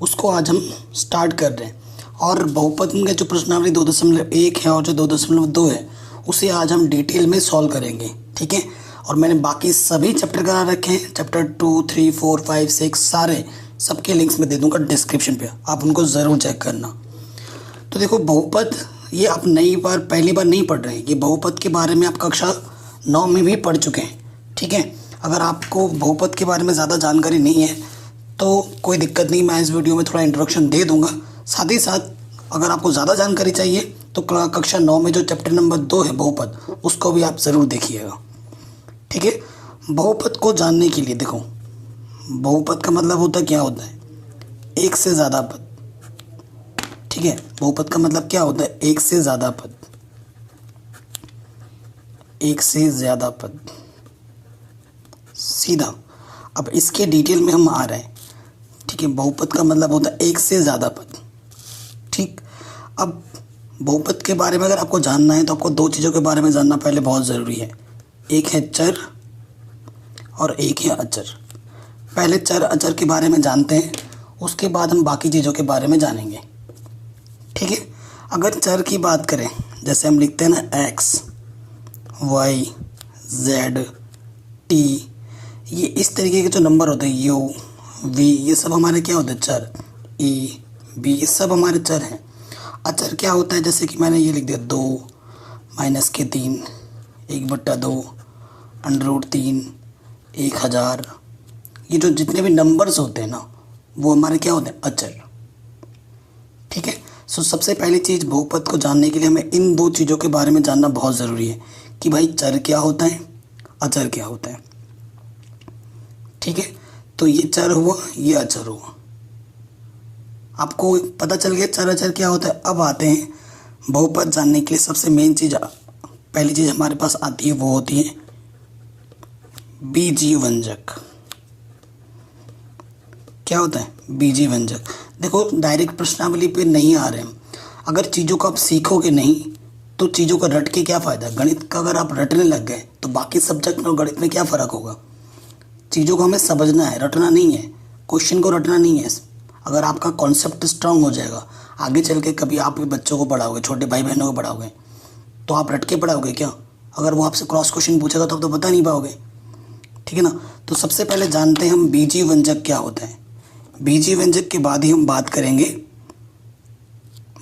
उसको आज हम स्टार्ट कर रहे हैं। और बहुपद में जो प्रश्नावली 2.1 है और जो 2.2 है उसे आज हम डिटेल में सॉल्व करेंगे, ठीक है। और मैंने बाकी सभी चैप्टर करा रखे हैं, चैप्टर 2, 3, 4, 5, 6 सारे सबके लिंक्स में दे दूंगा डिस्क्रिप्शन पे, आप उनको ज़रूर चेक करना। तो देखो बहुपद ये आप पहली बार नहीं पढ़ रहे हैं, ये बहुपद के बारे में आप कक्षा 9 में भी पढ़ चुके हैं, ठीक है। अगर आपको बहुपद के बारे में ज़्यादा जानकारी नहीं है तो कोई दिक्कत नहीं, मैं इस वीडियो में थोड़ा इंट्रोडक्शन दे दूंगा। साथ ही साथ अगर आपको ज़्यादा जानकारी चाहिए तो कक्षा 9 में जो चैप्टर नंबर 2 है बहुपद, उसको भी आप ज़रूर देखिएगा, ठीक है। बहुपद को जानने के लिए देखो, बहुपद का मतलब क्या होता है, एक से ज़्यादा पद, ठीक है। बहुपद का मतलब क्या होता है, एक से ज़्यादा पद, एक से ज़्यादा पद, सीधा। अब इसके डिटेल में हम आ रहे हैं, ठीक है। बहुपद का मतलब होता है एक से ज़्यादा पद, ठीक। अब बहुपद के बारे में अगर आपको जानना है तो आपको दो चीज़ों के बारे में जानना पहले बहुत ज़रूरी है, एक है चर और एक है अचर। पहले चर अचर के बारे में जानते हैं, उसके बाद हम बाकी चीज़ों के बारे में जानेंगे, ठीक है। अगर चर की बात करें, जैसे हम लिखते हैं ना x, y, z, t, ये इस तरीके के जो नंबर होते हैं u, v, ये सब हमारे क्या होते हैं, चर। e, b, ये सब हमारे चर हैं। अचर क्या होता है, जैसे कि मैंने ये लिख दिया 2 - 3, 1/2, √3, 1000, ये जो जितने भी नंबर्स होते हैं ना वो हमारे क्या होते हैं, अचर, ठीक है। सो सबसे पहली चीज़, बहुपद को जानने के लिए हमें इन दो चीज़ों के बारे में जानना बहुत ज़रूरी है कि भाई चर क्या होता है, अचर क्या होता है, ठीक है। तो ये चर हुआ, ये अचर हुआ, आपको पता चल गया चर अचर क्या होता है। अब आते हैं बहुपद जानने के लिए सबसे मेन चीज़, पहली चीज़ हमारे पास आती है वो होती है बीजीय व्यंजक। क्या होता है बीजीय व्यंजक। देखो डायरेक्ट प्रश्नावली पे नहीं आ रहे हम, अगर चीज़ों को आप सीखोगे नहीं तो चीज़ों का रट के क्या फ़ायदा। गणित का अगर आप रटने लग गए तो बाकी सब्जेक्ट में और गणित में क्या फ़र्क होगा। चीज़ों को हमें समझना है, रटना नहीं है, क्वेश्चन को रटना नहीं है। अगर आपका कॉन्सेप्ट स्ट्रांग हो जाएगा, आगे चल के कभी आप बच्चों को पढ़ाओगे, छोटे भाई बहनों को पढ़ाओगे, तो आप रट के पढ़ाओगे क्या। अगर वो आपसे क्रॉस क्वेश्चन पूछेगा तो आप तो बता नहीं पाओगे, ठीक है ना। तो सबसे पहले जानते हैं हम बीजीय व्यंजक क्या होता है। बीजीय व्यंजक के बाद ही हम बात करेंगे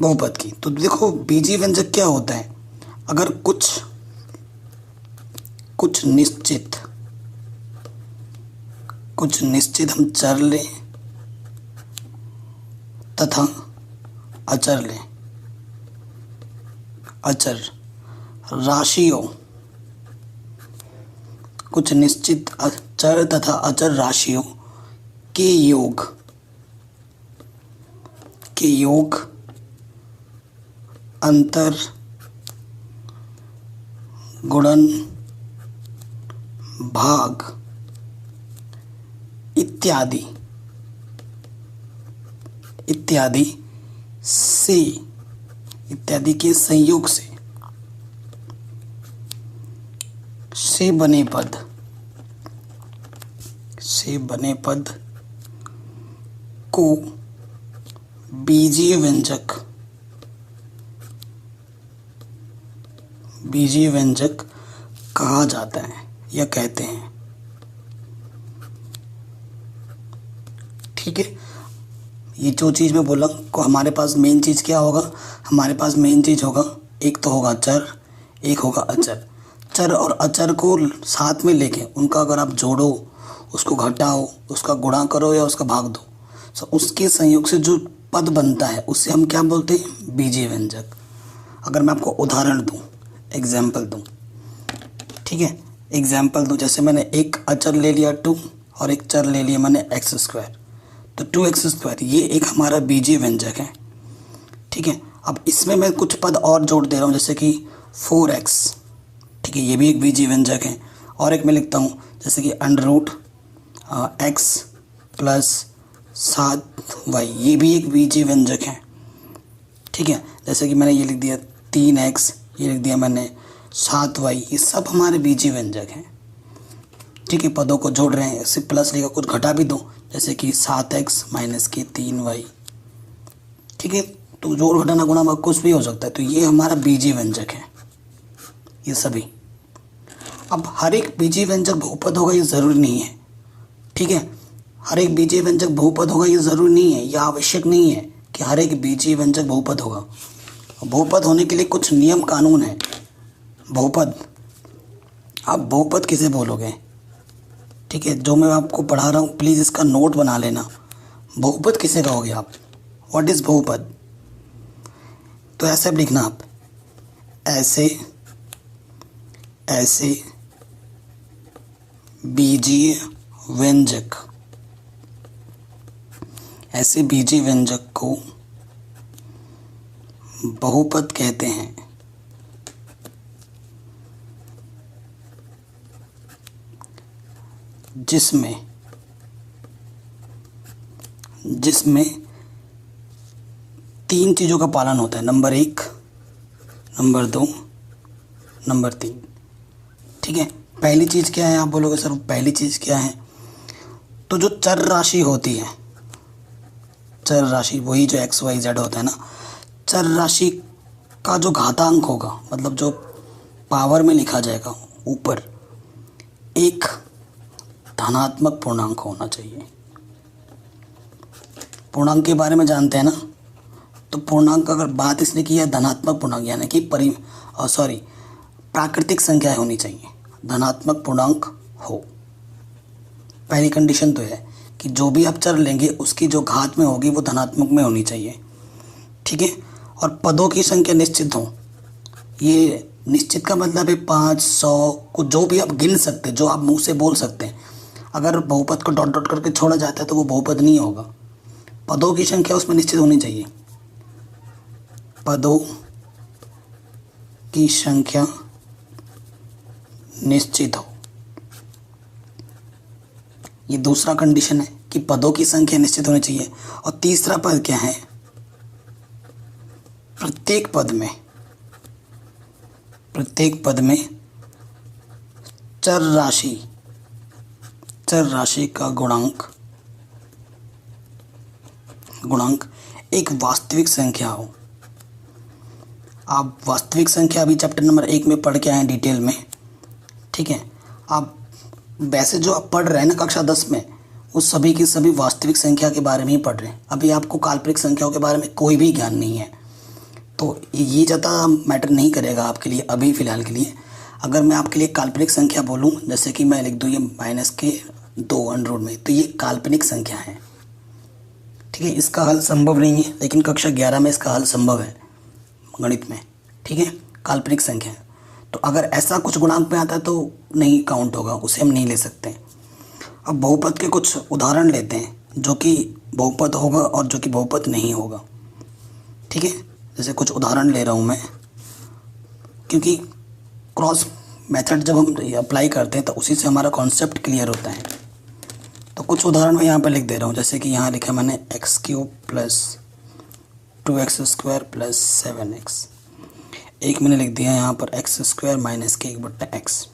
बहुपद की। तो देखो बीजीय व्यंजक क्या होता है, अगर कुछ निश्चित हम चर लें तथा अचर लें, अचर राशियों, कुछ निश्चित चर तथा अचर राशियों के योग अंतर, गुणन, भाग इत्यादि के संयोग से बने पद को बीजीय व्यंजक कहा जाता है या कहते हैं, ठीक है। ये जो चीज़ मैं बोला को हमारे पास मेन चीज़ क्या होगा, हमारे पास मेन चीज़ होगा, एक तो होगा चर, एक होगा अचर। चर और अचर को साथ में लेके उनका अगर आप जोड़ो, उसको घटाओ, उसका गुणा करो या उसका भाग दो, तो उसके संयोग से जो पद बनता है उससे हम क्या बोलते हैं, बीजीय व्यंजक। अगर मैं आपको उदाहरण दूं, एग्जाम्पल दूं, ठीक है, एग्जाम्पल दूं, जैसे मैंने एक अचर ले लिया 2 और एक चर ले लिया मैंने x², तो 2x², ये एक हमारा बीजीय व्यंजक है, ठीक है। अब इसमें मैं कुछ पद और जोड़ दे रहा हूँ, जैसे कि 4x, ठीक है, ये भी एक बीजीय व्यंजक है। और एक मैं लिखता हूँ जैसे कि √x + 7y, ये भी एक बीजीय व्यंजक है, ठीक है। जैसे कि मैंने ये लिख दिया 3x, ये लिख दिया मैंने 7y, ये सब हमारे बीजीय व्यंजक हैं, ठीक है, पदों को जोड़ रहे हैं, सिर्फ प्लस लेकर कुछ घटा भी दो, जैसे कि 7x माइनस के 3y। ठीक है, तो जोड़ घटाना गुणा भाग कुछ भी हो सकता है। तो ये हमारा बीजीय व्यंजक है ये सभी। अब हर एक बीजीय व्यंजक बहुपद होगा ये ज़रूरी नहीं है। ठीक है, हर एक बीजीय व्यंजक बहुपद होगा ये ज़रूरी नहीं है, यह आवश्यक नहीं है कि हर एक बीजीय व्यंजक बहुपद होगा। बहुपद होने के लिए कुछ नियम कानून है। बहुपद, आप बहुपद किसे बोलोगे? ठीक है, जो मैं आपको पढ़ा रहा हूँ प्लीज़ इसका नोट बना लेना। बहुपद किसे कहोगे आप? व्हाट इज़ बहुपद? तो ऐसे लिखना आप, ऐसे ऐसे बीजीय व्यंजक, ऐसे बीजीय व्यंजक को बहुपद कहते हैं। जिसमें 3 चीज़ों का पालन होता है, नंबर 1, नंबर 2, नंबर 3। ठीक है, पहली चीज़ क्या है? आप बोलोगे सर पहली चीज़ क्या है? तो जो चर राशि होती है, चर राशि वही जो x y z होता है ना, चर राशि का जो घातांक होगा, मतलब जो पावर में लिखा जाएगा ऊपर, एक धनात्मक पूर्णांक होना चाहिए। पूर्णांक के बारे में जानते हैं ना, तो पूर्णांक अगर बात इसने की है धनात्मक पूर्णांक, यानी कि प्राकृतिक संख्या होनी चाहिए, धनात्मक पूर्णांक हो। पहली कंडीशन तो है कि जो भी आप चर लेंगे उसकी जो घात में होगी वो धनात्मक में होनी चाहिए। ठीक है, और पदों की संख्या निश्चित हो। ये निश्चित का मतलब है 500 को जो भी आप गिन सकते हैं, जो आप मुंह से बोल सकते हैं। अगर बहुपद को डॉट डॉट करके छोड़ा जाता है तो वो बहुपद नहीं होगा। पदों की संख्या उसमें निश्चित होनी चाहिए, पदों की संख्या निश्चित हो। ये दूसरा कंडीशन है कि पदों की संख्या निश्चित होनी चाहिए। और तीसरा पद क्या है? प्रत्येक पद में चर राशि का गुणांक एक वास्तविक संख्या हो। आप वास्तविक संख्या अभी चैप्टर नंबर 1 में पढ़ के आए हैं डिटेल में। ठीक है, आप वैसे जो आप पढ़ रहे हैं ना कक्षा 10 में, वो सभी की सभी वास्तविक संख्या के बारे में ही पढ़ रहे हैं। अभी आपको काल्पनिक संख्याओं के बारे में कोई भी ज्ञान नहीं है, तो ये ज़्यादा मैटर नहीं करेगा आपके लिए अभी फ़िलहाल के लिए। अगर मैं आपके लिए काल्पनिक संख्या बोलूँ, जैसे कि मैं लिख दूँ ये -2 में, तो ये काल्पनिक संख्या है। ठीक है, इसका हल संभव नहीं है, लेकिन कक्षा 11 में इसका हल संभव है गणित में। ठीक है, काल्पनिक संख्या है। तो अगर ऐसा कुछ गुणांक में आता है तो नहीं काउंट होगा, उसे हम नहीं ले सकते। अब बहुपद के कुछ उदाहरण लेते हैं, जो कि बहुपद होगा और जो कि बहुपद नहीं होगा। ठीक है, जैसे कुछ उदाहरण ले रहा हूँ मैं, क्योंकि क्रॉस मेथड जब हम अप्लाई करते हैं तो उसी से हमारा कॉन्सेप्ट क्लियर होता है। तो कुछ उदाहरण मैं यहाँ पर लिख दे रहा हूँ, जैसे कि यहाँ लिखा मैंने x³ + 2x² + 7x। एक मैंने लिख दिया यहाँ पर x² - k/x।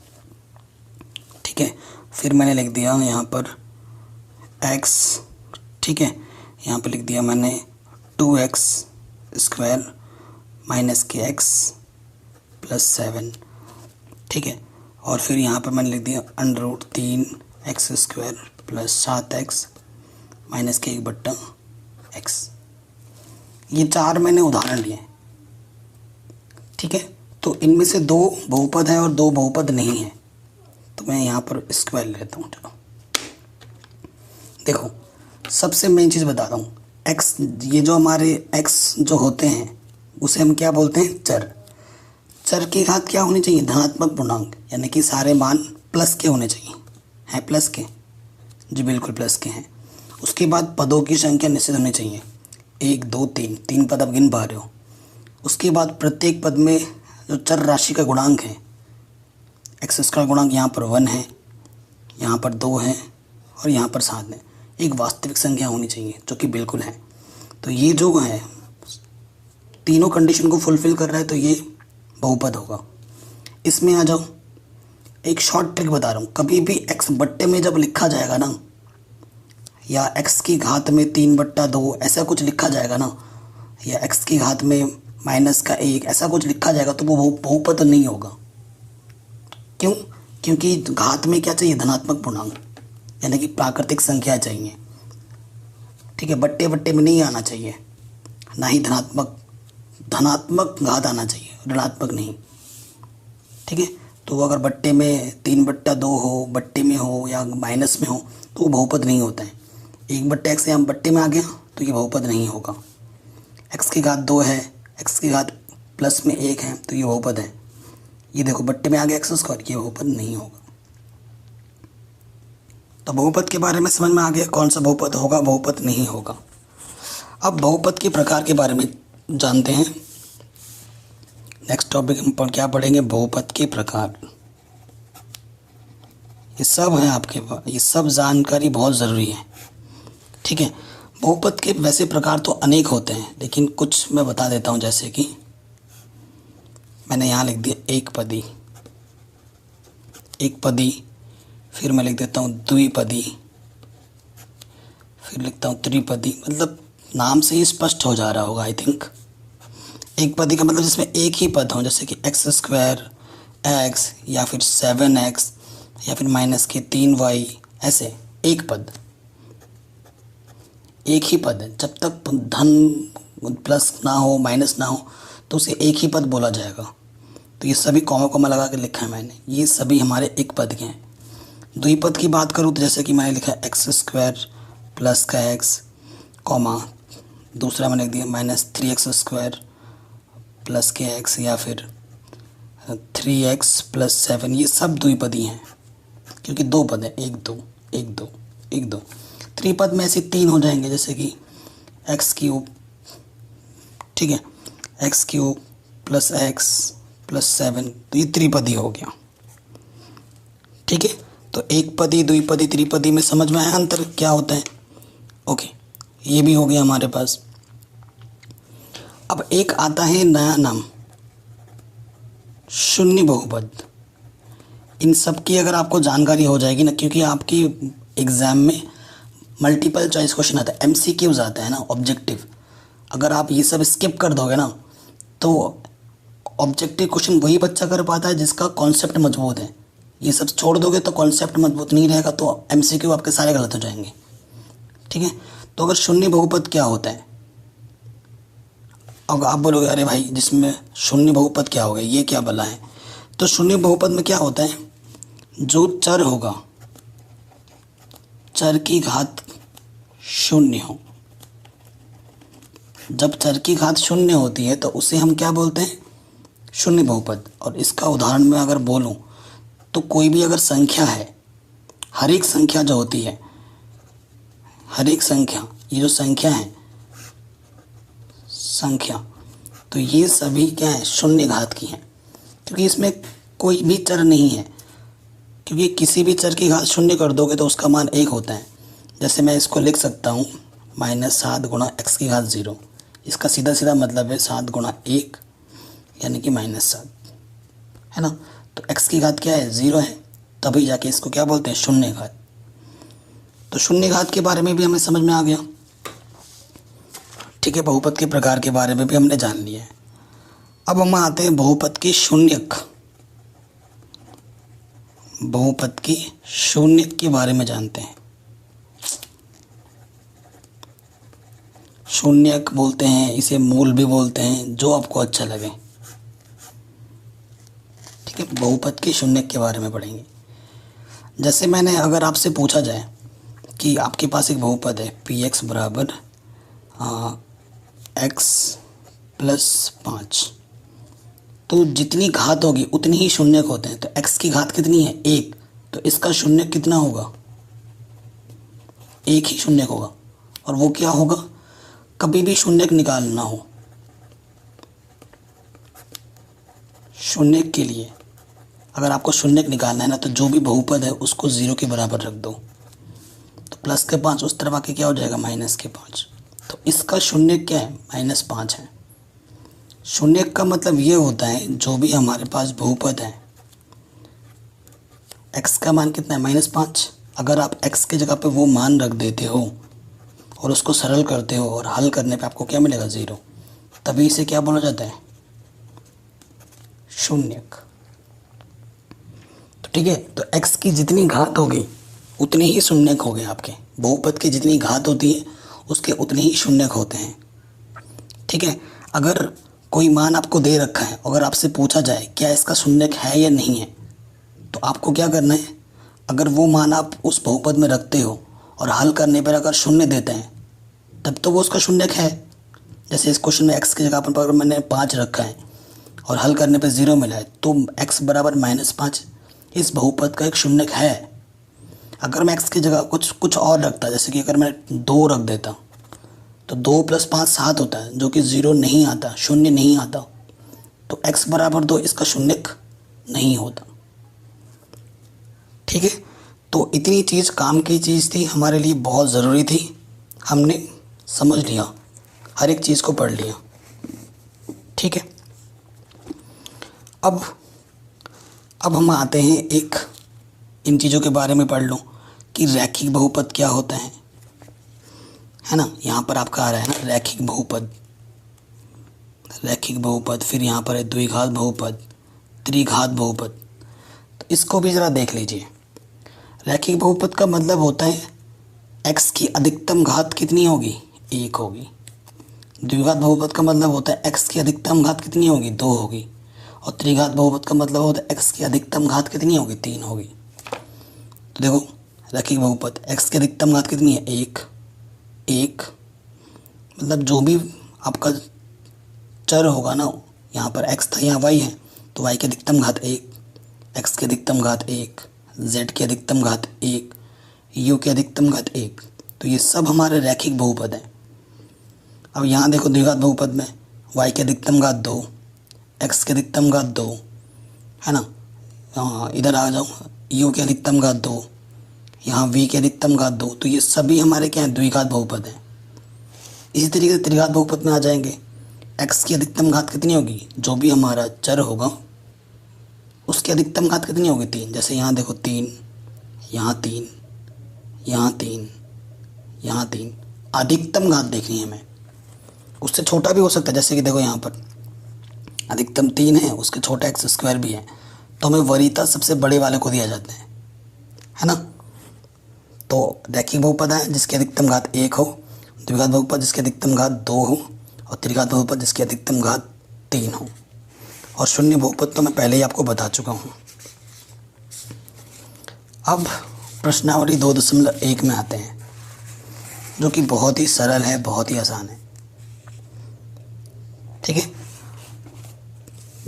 ठीक है, फिर मैंने लिख दिया यहाँ पर x। ठीक है, यहाँ पर लिख दिया मैंने 2x² - kx + 7। ठीक है, और फिर यहाँ पर मैंने लिख दिया √3x² + 7x - k/x। ये 4 मैंने उदाहरण लिए। ठीक है, तो इनमें से 2 बहुपद हैं और 2 बहुपद नहीं हैं, तो मैं यहाँ पर स्क्वायर लेता हूँ। चलो देखो, सबसे मेन चीज़ बताता हूँ, x, ये जो हमारे x जो होते हैं उसे हम क्या बोलते हैं? चर की घात क्या होनी चाहिए? धनात्मक पूर्णांक, यानी कि सारे मान प्लस के होने चाहिए। हैं प्लस के? जी बिल्कुल प्लस के हैं। उसके बाद पदों की संख्या निश्चित होनी चाहिए, 1 2 3 पद आप गिन पा रहे हो। उसके बाद प्रत्येक पद में जो चर राशि का गुणांक है, x का गुणांक यहाँ पर 1 है, यहाँ पर 2 है और यहाँ पर 7 है। एक वास्तविक संख्या होनी चाहिए जो कि बिल्कुल है। तो ये जो है तीनों कंडीशन को फुलफिल कर रहा है, तो ये बहुपद होगा। इसमें आ जाओ, एक शॉर्ट ट्रिक बता रहा हूँ, कभी भी x बट्टे में जब लिखा जाएगा ना, या x की घात में 3/2 ऐसा कुछ लिखा जाएगा ना, या x की घात में -1 ऐसा कुछ लिखा जाएगा, तो वो बहुपद नहीं होगा। क्यों? क्योंकि घात में क्या चाहिए, धनात्मक पूर्णांक, यानी कि प्राकृतिक संख्या चाहिए। ठीक है, बट्टे बट्टे में नहीं आना चाहिए, ना ही धनात्मक घात आना चाहिए, ऋणात्मक नहीं। ठीक है, तो अगर बट्टे में 3/2 हो, बट्टे में हो या माइनस में हो, तो वो बहुपद नहीं होता है। 1/x यहाँ बट्टे में आ गया तो ये बहुपद नहीं होगा। x की घात 2 है, x की घात प्लस में 1 है, तो ये बहुपद है। ये देखो बट्टे में आ गया x², ये बहुपद नहीं होगा। तो बहुपद के बारे में समझ में आ गया, कौन सा बहुपद होगा, बहुपद नहीं होगा। अब बहुपद के प्रकार के बारे में जानते हैं। नेक्स्ट टॉपिक हम क्या पढ़ेंगे, बहुपद के प्रकार। ये सब है आपके पास, ये सब जानकारी बहुत ज़रूरी है। ठीक है, बहुपद के वैसे प्रकार तो अनेक होते हैं, लेकिन कुछ मैं बता देता हूँ। जैसे कि मैंने यहाँ लिख दिया एक पदी, फिर मैं लिख देता हूँ द्विपदी, फिर लिखता हूँ त्रिपदी। मतलब नाम से ही स्पष्ट हो जा रहा होगा आई थिंक। एक पदी का मतलब जिसमें एक ही पद हो, जैसे कि x² x या फिर 7x या फिर -3y, ऐसे एक पद, एक ही पद है। जब तक धन प्लस ना हो, माइनस ना हो, तो उसे एक ही पद बोला जाएगा। तो ये सभी कॉमा लगा के लिखा है मैंने, ये सभी हमारे एक पद के हैं। द्विपद की बात करूँ तो जैसे कि मैंने लिखा x² प्लस का x, कॉमा दूसरा मैंने लिख दिया -3x² प्लस के x, या फिर 3x प्लस 7। ये सब द्विपदी हैं क्योंकि दो पद है, 1 2 1 2 1 2। त्रिपद में ऐसे 3 हो जाएंगे, जैसे कि x³ ठीक है, x³ प्लस x प्लस 7, तो ये त्रिपदी हो गया। ठीक है, तो एक पदी, द्विपदी, त्रिपदी में समझ में आया अंतर क्या होता है। ओके, ये भी हो गया हमारे पास। अब एक आता है नया नाम, शून्य बहुपद। इन सब की अगर आपको जानकारी हो जाएगी ना, क्योंकि आपकी एग्ज़ाम में मल्टीपल चॉइस क्वेश्चन आता है, MCQs आता है ना, ऑब्जेक्टिव। अगर आप ये सब स्किप कर दोगे ना, तो ऑब्जेक्टिव क्वेश्चन वही बच्चा कर पाता है जिसका कॉन्सेप्ट मजबूत है। ये सब छोड़ दोगे तो कॉन्सेप्ट मजबूत नहीं रहेगा, तो MCQ आपके सारे गलत हो जाएंगे। ठीक है, तो अगर शून्य बहुपद क्या होता है, अब आप बोलोगे अरे भाई जिसमें शून्य बहुपद क्या हो गया, ये क्या बला है। तो शून्य बहुपद में क्या होता है, जो चर होगा, चर की घात शून्य हो। जब चर की घात शून्य होती है तो उसे हम क्या बोलते हैं, शून्य बहुपद। और इसका उदाहरण में अगर बोलूं तो कोई भी अगर संख्या है, हर एक संख्या जो होती है, हर एक संख्या, ये जो संख्या है, संख्या, तो ये सभी क्या है, शून्य घात की हैं, क्योंकि इसमें कोई भी चर नहीं है। क्योंकि किसी भी चर की घात शून्य कर दोगे तो उसका मान 1 होता है। जैसे मैं इसको लिख सकता हूँ -7 गुणा x की घात 0। इसका सीधा सीधा मतलब है 7 गुणा 1 यानी कि -7, है ना। तो x की घात क्या है, 0 है, तभी जाके इसको क्या बोलते हैं, शून्य घात। तो शून्य घात के बारे में भी हमें समझ में आ गया। ठीक है, बहुपद के प्रकार के बारे में भी हमने जान लिया है। अब हम आते हैं बहुपद की शून्यक। बहुपद की शून्यक के बारे में जानते हैं। शून्यक बोलते हैं इसे, मूल भी बोलते हैं, जो आपको अच्छा लगे। ठीक है, बहुपद की शून्यक के बारे में पढ़ेंगे। जैसे मैंने अगर आपसे पूछा जाए कि आपके पास एक बहुपद है px बराबर x प्लस 5, तो जितनी घात होगी उतनी ही शून्यक होते हैं। तो x की घात कितनी है, 1, तो इसका शून्यक कितना होगा, 1 ही शून्यक होगा। और वो क्या होगा, कभी भी शून्यक निकालना हो, शून्यक के लिए अगर आपको शून्यक निकालना है ना, तो जो भी बहुपद है उसको 0 के बराबर रख दो। तो प्लस के 5 उस तरफ आके क्या हो जाएगा, -5। तो इसका शून्यक क्या है, -5 है। शून्यक का मतलब ये होता है जो भी हमारे पास बहुपद है x का मान कितना है -5। अगर आप x की जगह पे वो मान रख देते हो और उसको सरल करते हो और हल करने पे आपको क्या मिलेगा 0, तभी इसे क्या बोला जाता है, शून्यक। तो ठीक है, तो x की जितनी घात होगी उतने ही शून्यक हो गए आपके। बहुपद की जितनी घात होती है उसके उतने ही शून्यक होते हैं। ठीक है, अगर कोई मान आपको दे रखा है, अगर आपसे पूछा जाए क्या इसका शून्यक है या नहीं है, तो आपको क्या करना है, अगर वो मान आप उस बहुपद में रखते हो और हल करने पर अगर शून्य देते हैं तब तो वो उसका शून्यक है। जैसे इस क्वेश्चन में x की जगह पर मैंने 5 रखा है और हल करने पे 0 मिला है, तो x बराबर -5 इस बहुपद का एक शून्यक है। अगर मैं x की जगह कुछ और रखता, जैसे कि अगर मैं 2 रख देता, तो 2 + 5 7 होता है, जो कि 0 नहीं आता, शून्य नहीं आता, तो x बराबर 2 इसका शून्यक नहीं होता। ठीक है, तो इतनी चीज़ काम की चीज़ थी, हमारे लिए बहुत ज़रूरी थी, हमने समझ लिया, हर एक चीज़ को पढ़ लिया। ठीक है, अब हम आते हैं एक इन चीज़ों के बारे में पढ़ लो कि रैखिक बहुपद क्या होता है ना। यहाँ पर आपका आ रहा है ना रैखिक बहुपद, रैखिक बहुपद, फिर यहाँ पर है द्विघात बहुपद, त्रिघात बहुपद। तो इसको भी ज़रा देख लीजिए। रैखिक बहुपद का मतलब होता है x की अधिकतम घात कितनी होगी, 1 होगी। द्विघात बहुपद का मतलब होता है x की अधिकतम घात कितनी होगी, 2 होगी। और त्रिघात बहुपद का मतलब होता है x की अधिकतम घात कितनी होगी, 3 होगी। तो देखो रैखिक बहुपद x की अधिकतम घात कितनी है, 1 मतलब जो भी आपका चर होगा ना, यहाँ पर x था यहाँ y है, तो y की अधिकतम घात 1, x की अधिकतम घात 1, z की अधिकतम घात 1, u की अधिकतम घात 1। तो ये सब हमारे रैखिक बहुपद हैं। अब यहाँ देखो द्विघात बहुपद में y की अधिकतम घात 2, x की अधिकतम घात 2 है ना, इधर आ जाओ u की अधिकतम घात 2, यहाँ v की अधिकतम घात 2। तो ये सभी हमारे क्या हैं, द्विघात बहुपद हैं। इसी तरीके से त्रिघात बहुपद में आ जाएंगे, x की अधिकतम घात कितनी होगी, जो भी हमारा चर होगा उसकी अधिकतम घात कितनी होगी, 3। जैसे यहाँ देखो 3, यहाँ 3, यहाँ 3, यहाँ 3, अधिकतम घात देखनी है हमें, उससे छोटा भी हो सकता है। जैसे कि देखो यहाँ पर अधिकतम 3 है, उसके छोटा x² भी है, तो हमें वरीयता सबसे बड़े वाले को दिया जाता है ना। तो रैखिक बहुपद है जिसकी अधिकतम घात 1 हो, द्विघात बहुपद जिसकी अधिकतम घात 2 हो, और त्रिघात बहुपद जिसकी अधिकतम घात 3 हो। और शून्य बहुपद तो मैं पहले ही आपको बता चुका हूँ। अब प्रश्नावली 2.1 में आते हैं, जो कि बहुत ही सरल है, बहुत ही आसान है। ठीक है,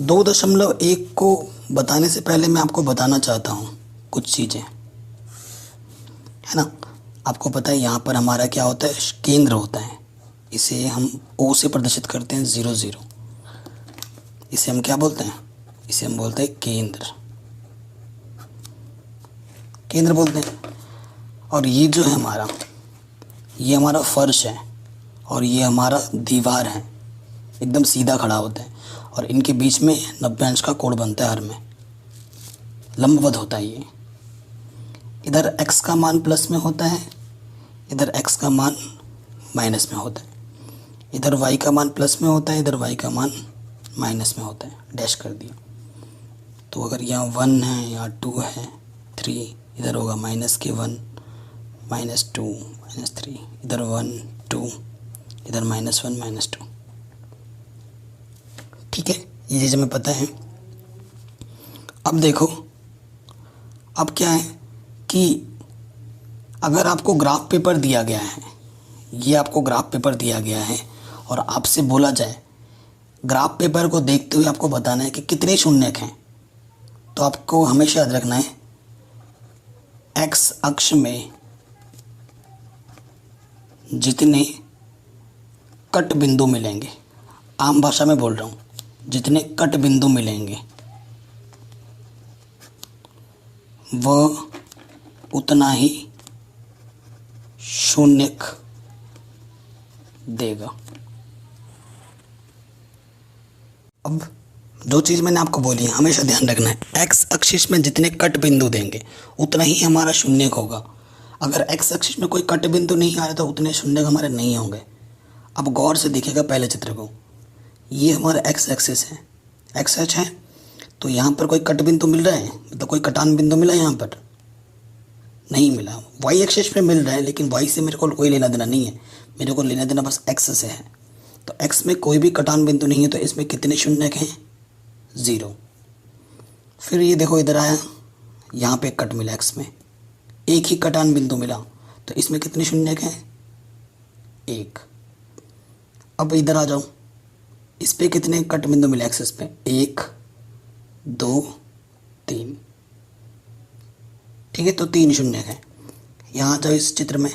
2.1 को बताने से पहले मैं आपको बताना चाहता हूँ कुछ चीज़ें, है ना। आपको पता है यहाँ पर हमारा क्या होता है, केंद्र होता है, इसे हम O से प्रदर्शित करते हैं 0 0। इसे हम क्या बोलते हैं, इसे हम बोलते हैं केंद्र, केंद्र बोलते हैं। और ये जो है हमारा, ये हमारा फर्श है और ये हमारा दीवार है, एकदम सीधा खड़ा होता है और इनके बीच में 90 अंश का कोण बनता है, हर में लंबवत होता है ये। इधर x का मान प्लस में होता है, इधर x का मान माइनस में होता है, इधर y का मान प्लस में होता है, इधर y का मान माइनस में होता है, डैश कर दिया। तो अगर यहाँ 1 है, यहाँ 2 है, 3, इधर होगा -1, -2, -3, इधर 1 2, इधर -1 -2। ठीक है, ये चीज़ हमें पता है। अब देखो, अब क्या है कि अगर आपको ग्राफ पेपर दिया गया है, ये आपको ग्राफ पेपर दिया गया है और आपसे बोला जाए ग्राफ पेपर को देखते हुए आपको बताना है कि कितने शून्यक हैं, तो आपको हमेशा याद रखना है x अक्ष में जितने कट बिंदु मिलेंगे, आम भाषा में बोल रहा हूँ, जितने कट बिंदु मिलेंगे वह उतना ही शून्यक देगा। अब जो चीज़ मैंने आपको बोली है हमेशा ध्यान रखना है, एक्स अक्षिश में जितने कट बिंदु देंगे उतना ही हमारा शून्य होगा। अगर एक्स अक्षिश में कोई कट बिंदु नहीं आ रहा तो उतने शून्य हमारे नहीं होंगे। अब गौर से देखिएगा पहले चित्र को, ये हमारा एक्स एक्सिस है, एक्स एच है, तो यहाँ पर कोई कट बिंदु मिल रहा है, मतलब कोई कटान बिंदु मिला है यहाँ पर? नहीं मिला। वाई एक्सिस में मिल रहा है, लेकिन वाई से मेरे को कोई लेना देना नहीं है, मेरे को लेना देना बस एक्स से है। तो एक्स में कोई भी कटान बिंदु नहीं है, तो इसमें कितने शून्य हैं? 0। फिर ये देखो इधर आया, यहाँ पे कट मिला एक्स में, एक ही कटान बिंदु मिला, तो इसमें कितने शून्य हैं? 1। अब इधर आ जाओ, इस पे कितने कट बिंदु मिले एक्सिस पे? 1 2 3। ठीक है, तो 3 शून्य हैं। यहाँ आ जाओ इस चित्र में,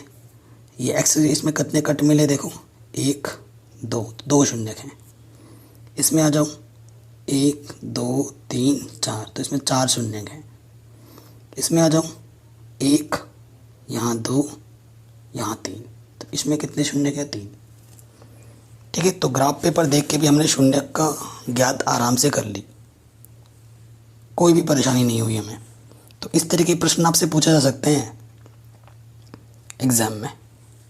ये एक्सिस, इसमें कितने कट मिले देखो? 1 2 शून्य हैं। इसमें आ जाओ, 1 2 3 4, तो इसमें 4 शून्य हैं। इसमें आ जाओ, 1 यहाँ 2 यहाँ 3, तो इसमें कितने शून्य हैं? 3। ठीक है, तो ग्राफ पेपर देख के भी हमने शून्य का ज्ञात आराम से कर ली, कोई भी परेशानी नहीं हुई हमें। तो इस तरह के प्रश्न आपसे पूछे जा सकते हैं एग्ज़ाम में।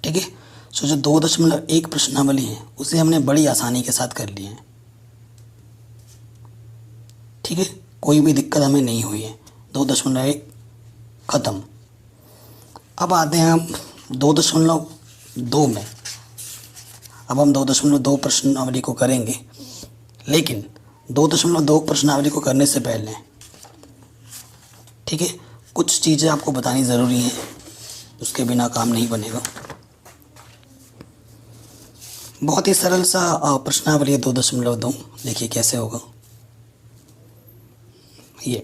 ठीक है, सो जो 2.1 प्रश्नावली है उसे हमने बड़ी आसानी के साथ कर लिए हैं। ठीक है, कोई भी दिक्कत हमें नहीं हुई है। 2.1 ख़त्म। अब आते हैं हम 2.2 में। अब हम 2.2 प्रश्नावली को करेंगे, लेकिन 2.2 प्रश्नावली को करने से पहले ठीक है कुछ चीज़ें आपको बतानी ज़रूरी हैं, उसके बिना काम नहीं बनेगा। बहुत ही सरल सा प्रश्नावली है 2.2। देखिए कैसे होगा। ये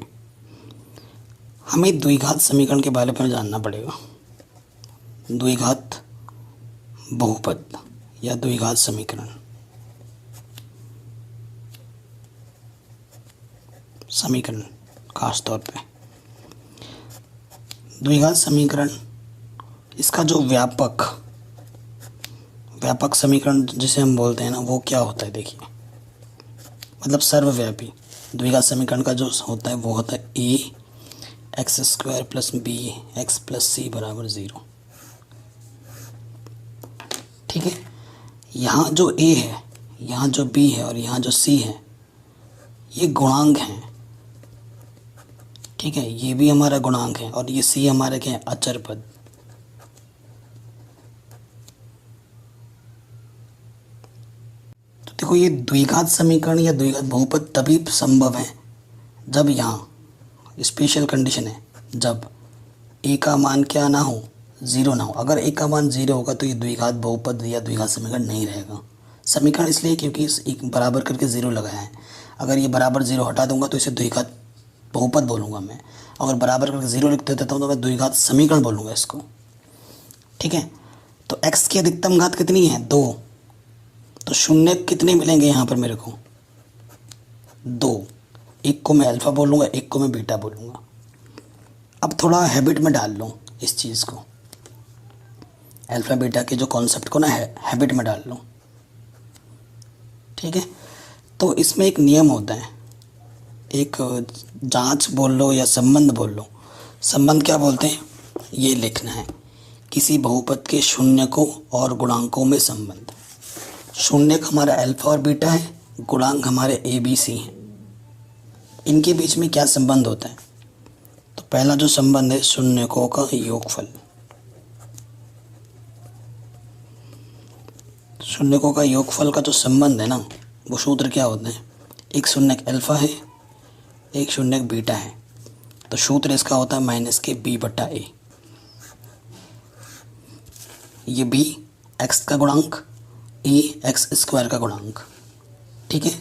हमें द्विघात समीकरण के बारे में जानना पड़ेगा। द्विघात बहुपद या द्विघात समीकरण, खास तौर पे द्विघात समीकरण, इसका जो व्यापक समीकरण जिसे हम बोलते हैं ना, वो क्या होता है? देखिए, मतलब सर्वव्यापी द्विघात समीकरण का जो होता है वो होता है ax² + bx + c = 0। ठीक है, यहाँ जो a है, यहाँ जो b है और यहाँ जो c है, ये गुणांक हैं। ठीक है, ये भी हमारा गुणांक है और ये c हमारे क्या है? अचर पद। तो देखो, ये द्विघात समीकरण या द्विघात बहुपद तभी संभव है जब यहाँ स्पेशल कंडीशन है, जब a का मान क्या ना हो? 0 ना हो। अगर a का मान 0 होगा तो ये द्विघात बहुपद या द्विघात समीकरण नहीं रहेगा। समीकरण इसलिए क्योंकि इस एक बराबर करके 0 लगाया है। अगर ये बराबर 0 हटा दूंगा तो इसे द्विघात बहुपद बोलूँगा मैं। अगर बराबर करके 0 लिख देता हूँ तो मैं द्विघात समीकरण बोलूँगा इसको। ठीक है, तो x की अधिकतम घात कितनी है? 2। तो शून्य कितने मिलेंगे यहाँ पर मेरे को? 2। एक को मैं अल्फ़ा बोलूँगा, एक को मैं बीटा बोलूँगा। अब थोड़ा हैबिट में डाल लूँ इस चीज़ को, अल्फ़ा बीटा के जो कॉन्सेप्ट को ना हैबिट में डाल लूँ। ठीक है, तो इसमें एक नियम होता है, एक जांच बोल लो या संबंध बोल लो। संबंध क्या बोलते हैं? ये लिखना है, किसी बहुपद के शून्य को और गुणांकों में संबंध। शून्य हमारा अल्फ़ा और बीटा है, गुणांक हमारे a b c हैं। इनके बीच में क्या संबंध होता है? तो पहला जो संबंध है शून्यकों का योगफल। शून्यकों का योगफल का जो संबंध है ना, वो सूत्र क्या होता है? एक शून्यक अल्फ़ा है, एक शून्यक बीटा है, तो सूत्र इसका होता है -b/a। ये b x का गुणांक, a x² का गुणांक। ठीक है,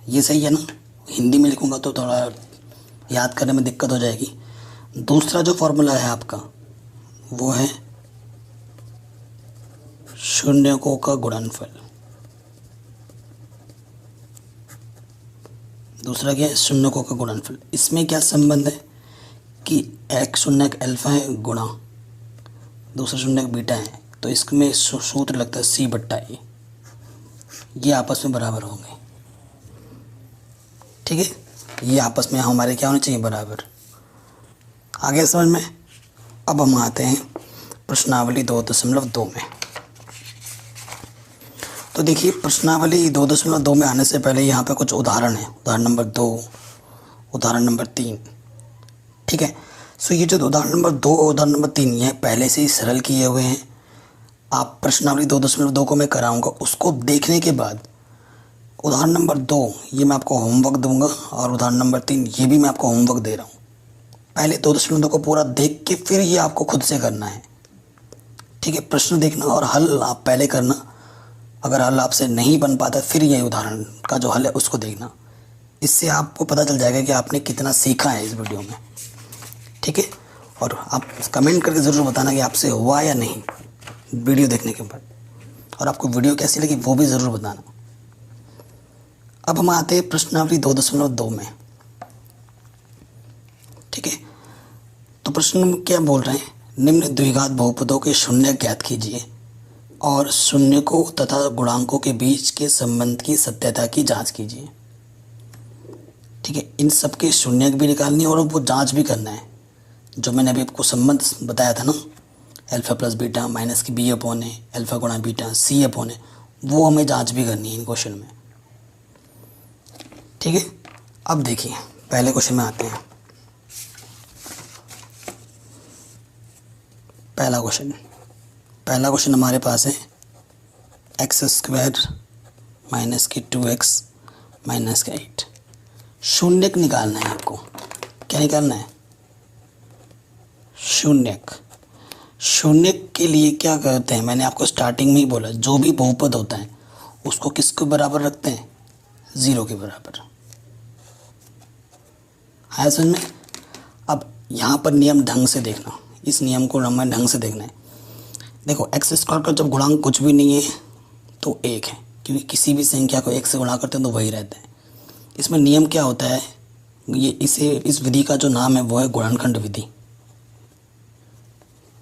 ये सही है ना? हिंदी में लिखूंगा तो थोड़ा याद करने में दिक्कत हो जाएगी। दूसरा जो फॉर्मूला है आपका वो है शून्यकों का गुणनफल। दूसरा क्या है? शून्यकों का गुणनफल। इसमें क्या संबंध है कि एक शून्यक अल्फ़ा है गुणा दूसरा शून्यक बीटा है, तो इसमें सूत्र लगता है c/a। ये आपस में बराबर होंगे। ठीक है, ये आपस में हमारे क्या होने चाहिए, बराबर। आ गया समझ में। अब हम आते हैं प्रश्नावली 2.2 में। तो देखिए प्रश्नावली 2.2 में आने से पहले यहाँ पे कुछ उदाहरण है, उदाहरण नंबर 2, उदाहरण नंबर 3। ठीक है, सो ये जो उदाहरण नंबर 2 और उदाहरण नंबर 3 ये पहले से ही सरल किए हुए हैं। आप प्रश्नावली 2.2 को मैं कराऊंगा, उसको देखने के बाद उदाहरण नंबर 2 ये मैं आपको होमवर्क दूंगा, और उदाहरण नंबर 3 ये भी मैं आपको होमवर्क दे रहा हूँ। पहले 2.2 को पूरा देख के फिर ये आपको खुद से करना है। ठीक है, प्रश्न देखना और हल आप पहले करना। अगर हल आपसे नहीं बन पाता फिर ये उदाहरण का जो हल है उसको देखना। इससे आपको पता चल जाएगा कि आपने कितना सीखा है इस वीडियो में। ठीक है, और आप कमेंट करके ज़रूर बताना कि आपसे हुआ या नहीं वीडियो देखने के बाद, और आपको वीडियो कैसी लगी वो भी ज़रूर बताना। अब हम आते हैं प्रश्नावली 2.2 में। ठीक है, तो प्रश्न में क्या बोल रहे हैं, निम्न द्विघात बहुपदों के शून्य ज्ञात कीजिए और शून्यकों तथा गुणांकों के बीच के संबंध की सत्यता की जांच कीजिए। ठीक है, इन सब के शून्य भी निकालनी है और वो जांच भी करना है। जो मैंने अभी आपको संबंध बताया था ना, अल्फ़ा प्लस बीटा माइनस की बी अपॉन है, अल्फ़ा गुणा बीटा सी अपॉन है, वो हमें जांच भी करनी है इन क्वेश्चन में। ठीक है, अब देखिए पहले क्वेश्चन में आते हैं। पहला क्वेश्चन हमारे पास है x² माइनस की 2x माइनस का 8। शून्यक निकालना है आपको। क्या निकालना है, शून्यक के लिए क्या करते हैं, मैंने आपको स्टार्टिंग में ही बोला, जो भी बहुपद होता है उसको किसके बराबर रखते हैं, 0 के बराबर। है समझ में। अब यहाँ पर नियम ढंग से देखना, इस नियम को हमें ढंग से देखना है। देखो x² का जब गुणांक कुछ भी नहीं है तो 1 है, क्योंकि किसी भी संख्या को 1 से गुणा करते हैं तो वही रहता है। इसमें नियम क्या होता है, इस विधि का जो नाम है वो है गुणनखंड विधि।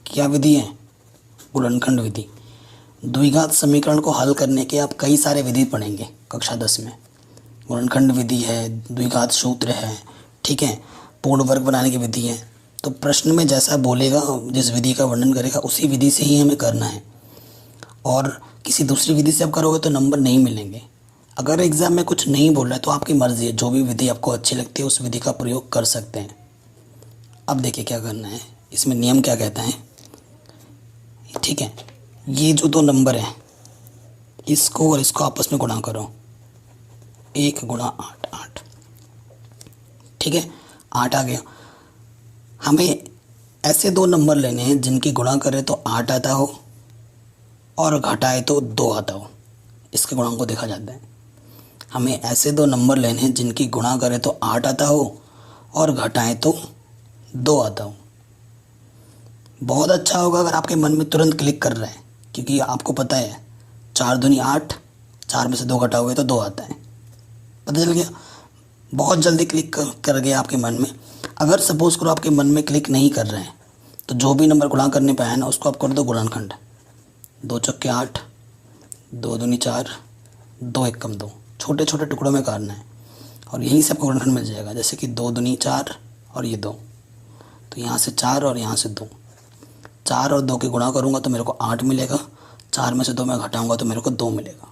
क्या विधि है, गुणनखंड विधि। द्विघात समीकरण को हल करने के आप कई सारे विधि पढ़ेंगे कक्षा 10 में। गुणनखंड विधि है, द्विघात सूत्र है, ठीक है, पूर्ण वर्ग बनाने की विधि है। तो प्रश्न में जैसा बोलेगा, जिस विधि का वर्णन करेगा उसी विधि से ही हमें करना है, और किसी दूसरी विधि से आप करोगे तो नंबर नहीं मिलेंगे। अगर एग्ज़ाम में कुछ नहीं बोल रहा है तो आपकी मर्ज़ी है, जो भी विधि आपको अच्छी लगती है उस विधि का प्रयोग कर सकते हैं। अब देखिए क्या करना है, इसमें नियम क्या कहता है। ठीक है, ये जो 2 नंबर हैं इसको और इसको आपस में गुणा करो, 1 गुणा 8, 8। ठीक है, 8 आ गया। हमें ऐसे 2 नंबर लेने हैं जिनकी गुणा करें तो 8 आता हो और घटाए तो 2 आता हो। इसके गुणांक को देखा जाता है। हमें ऐसे 2 नंबर लेने हैं जिनकी गुणा करें तो 8 आता हो और घटाएं तो 2 आता हो। बहुत अच्छा होगा अगर आपके मन में तुरंत क्लिक कर रहा है, क्योंकि आपको पता है 4 दूनी 8, 4 में से 2 घटाओगे तो 2 आता है। पता चल गया, बहुत जल्दी क्लिक कर गया आपके मन में। अगर सपोज़ करो आपके मन में क्लिक नहीं कर रहे हैं तो जो भी नंबर गुणा करने पे आया ना उसको आप कर दो गुणनखंड। 2 चौके 8, 2 दूनी 4, 2 एकम 2, छोटे छोटे टुकड़ों में काटना है और यहीं से आपको गुणनखंड मिल जाएगा। जैसे कि 2 दूनी 4 और ये 2, तो यहाँ से 4 और यहाँ से 2, 4 और 2 की गुणा करूँगा तो मेरे को 8 मिलेगा, 4 में से 2 मैं घटाऊँगा तो मेरे को 2 मिलेगा।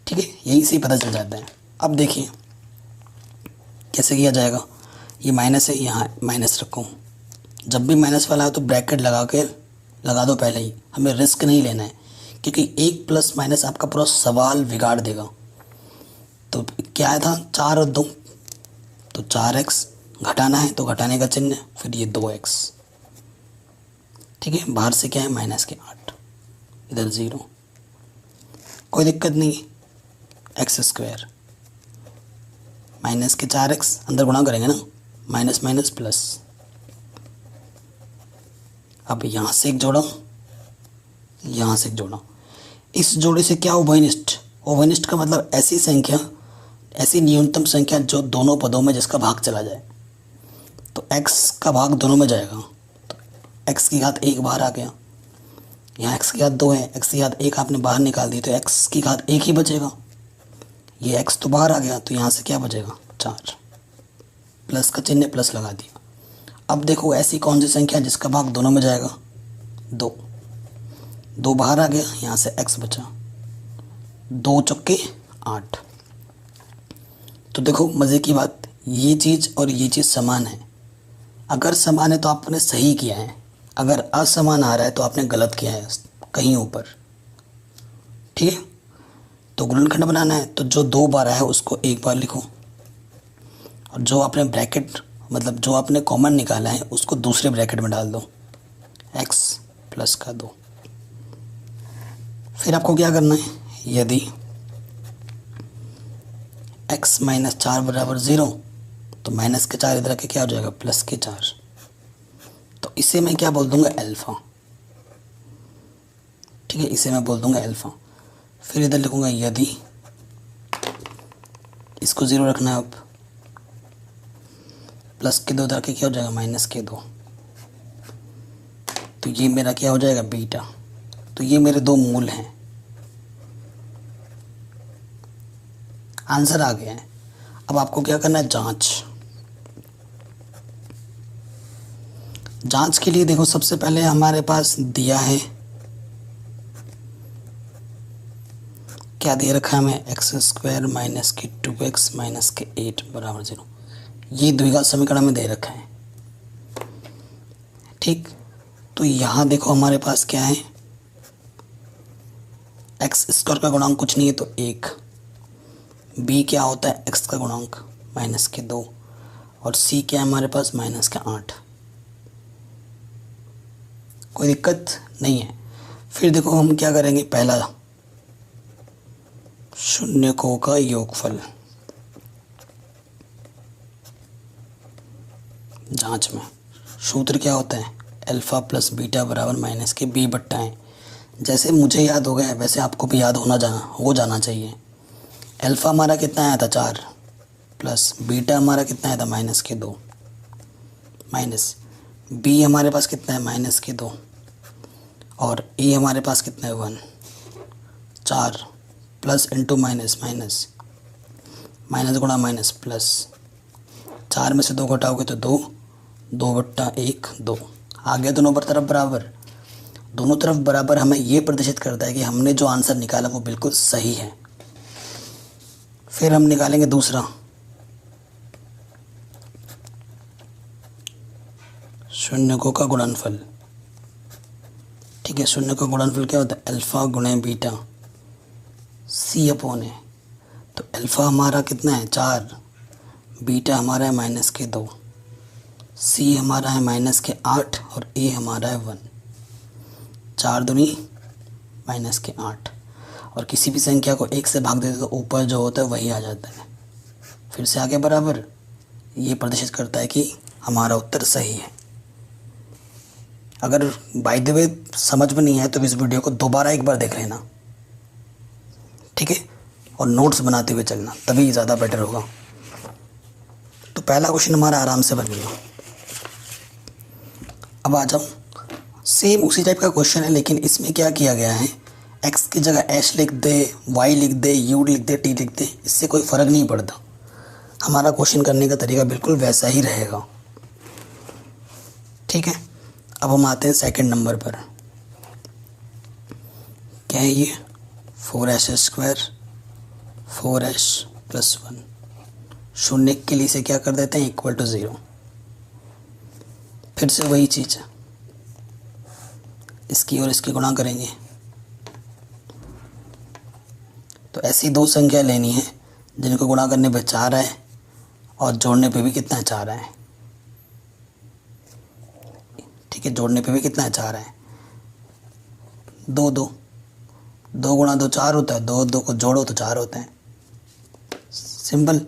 ठीक है, यहीं से ही पता चल जाता है। अब देखिए कैसे किया जाएगा। ये माइनस है, यहाँ माइनस रखो। जब भी माइनस वाला है तो ब्रैकेट लगा दो पहले ही, हमें रिस्क नहीं लेना है, क्योंकि 1 प्लस माइनस आपका पूरा सवाल बिगाड़ देगा। तो क्या था, 4 और 2, तो 4x घटाना है तो घटाने का चिन्ह, फिर ये 2x। ठीक है, बाहर से क्या है माइनस के 8, इधर 0, कोई दिक्कत नहीं। x² माइनस के 4x अंदर गुणा करेंगे ना, माइनस माइनस प्लस। अब यहाँ से एक जोड़ा, यहाँ से एक जोड़ा। इस जोड़े से क्या उभयनिष्ठ, उभयनिष्ठ का मतलब ऐसी संख्या, ऐसी न्यूनतम संख्या जो दोनों पदों में जिसका भाग चला जाए। तो x का भाग दोनों में जाएगा, तो x की घात 1 बाहर आ गया। यहाँ x की घात 2 है, x की घात 1 आपने बाहर निकाल दी तो x की घात 1 ही बचेगा। ये एक्स तो बाहर आ गया, तो यहाँ से क्या बचेगा 4, प्लस का चिन्ह प्लस लगा दिया। अब देखो ऐसी कौन सी संख्या है जिसका भाग दोनों में जाएगा, 2, 2 बाहर आ गया, यहाँ से एक्स बचा, 2 चौके 8। तो देखो मज़े की बात, ये चीज़ और ये चीज़ समान है। अगर समान है तो आपने सही किया है, अगर असमान आ रहा है तो आपने गलत किया है कहीं ऊपर। ठीक है, तो गुणनखंड बनाना है तो जो 2 बार है उसको एक बार लिखो, और जो आपने ब्रैकेट मतलब जो आपने कॉमन निकाला है उसको दूसरे ब्रैकेट में डाल दो, x प्लस का 2। फिर आपको क्या करना है, यदि x माइनस 4 बराबर 0, तो माइनस के 4 इधर के क्या हो जाएगा, प्लस के 4। तो इसे मैं क्या बोल दूंगा, अल्फ़ा। ठीक है, इसे मैं बोल दूंगा अल्फ़ा। फिर इधर लिखूंगा यदि, इसको 0 रखना है, अब प्लस के 2 इधर के क्या हो जाएगा, माइनस के 2। तो ये मेरा क्या हो जाएगा, बीटा। तो ये मेरे 2 मूल हैं, आंसर आ गया है। अब आपको क्या करना है, जांच के लिए देखो सबसे पहले हमारे पास दिया है, क्या दे रखा है हमें, x² माइनस के 2x माइनस के 8 बराबर 0। ये द्विघात समीकरण में दे रखा है। ठीक, तो यहाँ देखो हमारे पास क्या है, x² का गुणांक कुछ नहीं है तो 1, b क्या होता है, x का गुणांक माइनस के 2, और c क्या है हमारे पास, माइनस के 8। कोई दिक्कत नहीं है। फिर देखो हम क्या करेंगे, पहला शून्यकों का योगफल जांच में सूत्र क्या होता है, अल्फ़ा प्लस बीटा बराबर माइनस के b बट्टा है। जैसे मुझे याद हो गया वैसे आपको भी याद हो जाना चाहिए। अल्फ़ा हमारा कितना आया था, 4, प्लस बीटा हमारा कितना आया था, माइनस के 2, माइनस b हमारे पास कितना है, माइनस के 2, और a हमारे पास कितना है, 1। 4 plus into minus, minus minus गुणा माइनस प्लस, 4 में से 2 घटाओगे तो 2, 2 बट्टा 1 2, आ गया दोनों तरफ बराबर। दोनों तरफ बराबर हमें ये प्रदर्शित करता है कि हमने जो आंसर निकाला वो बिल्कुल सही है। फिर हम निकालेंगे दूसरा, शून्यकों का गुणनफल। ठीक है, शून्य का गुणनफल क्या होता है, अल्फ़ा गुणे बीटा c अपॉन है। तो अल्फ़ा हमारा कितना है, 4, बीटा हमारा है माइनस के 2, c हमारा है माइनस के 8, और a हमारा है 1। 4 दूनी माइनस के 8, और किसी भी संख्या को 1 से भाग देते तो ऊपर जो होता है वही आ जाता है। फिर से आगे बराबर, ये प्रदर्शित करता है कि हमारा उत्तर सही है। अगर बाय द वे समझ में नहीं आए तो इस वीडियो को दोबारा एक बार देख लेना, ठीक है, और नोट्स बनाते हुए चलना, तभी ज़्यादा बेटर होगा। तो पहला क्वेश्चन हमारा आराम से बन गया। अब आ जाओ, सेम उसी टाइप का क्वेश्चन है, लेकिन इसमें क्या किया गया है, x की जगह h लिख दे, y लिख दे, u लिख दे, t लिख दे, इससे कोई फ़र्क नहीं पड़ता। हमारा क्वेश्चन करने का तरीका बिल्कुल वैसा ही रहेगा। ठीक है, अब हम आते हैं सेकंड नंबर पर। क्या है ये, 4h² 4h प्लस 1, शून्य के लिए से क्या कर देते हैं, इक्वल टू 0। फिर से वही चीज़ है, इसकी और इसकी गुणा करेंगे। तो ऐसी 2 संख्या लेनी है जिनको गुणा करने पे 4 है और जोड़ने पे भी कितना है, 4 है। ठीक है, जोड़ने पे भी कितना है, 4 है। 2 गुणा 2 4 होता है, 2 को जोड़ो तो 4 होते हैं, सिंपल।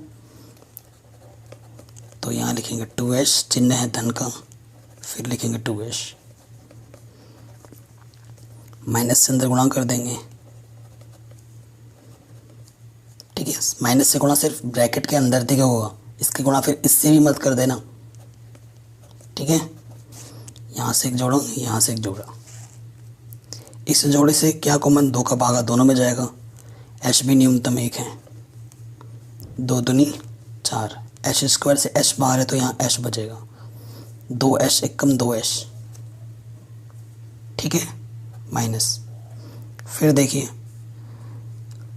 तो यहाँ लिखेंगे 2h, चिन्ह है धन का, फिर लिखेंगे 2h, माइनस से अंदर गुणा कर देंगे। ठीक है, माइनस से गुणा सिर्फ ब्रैकेट के अंदर दिखे होगा, इसके गुणा फिर इससे भी मत कर देना। ठीक है, यहाँ से एक जोड़ो, यहाँ से एक जोड़ा, इस जोड़े से क्या कॉमन, 2 का भागा दोनों में जाएगा, h भी न्यूनतम 1 है। दो दूनी 4, एच स्क्वायर से एच बाहर है तो यहाँ एच बचेगा, 2h एक कम 2h, ठीक है, माइनस। फिर देखिए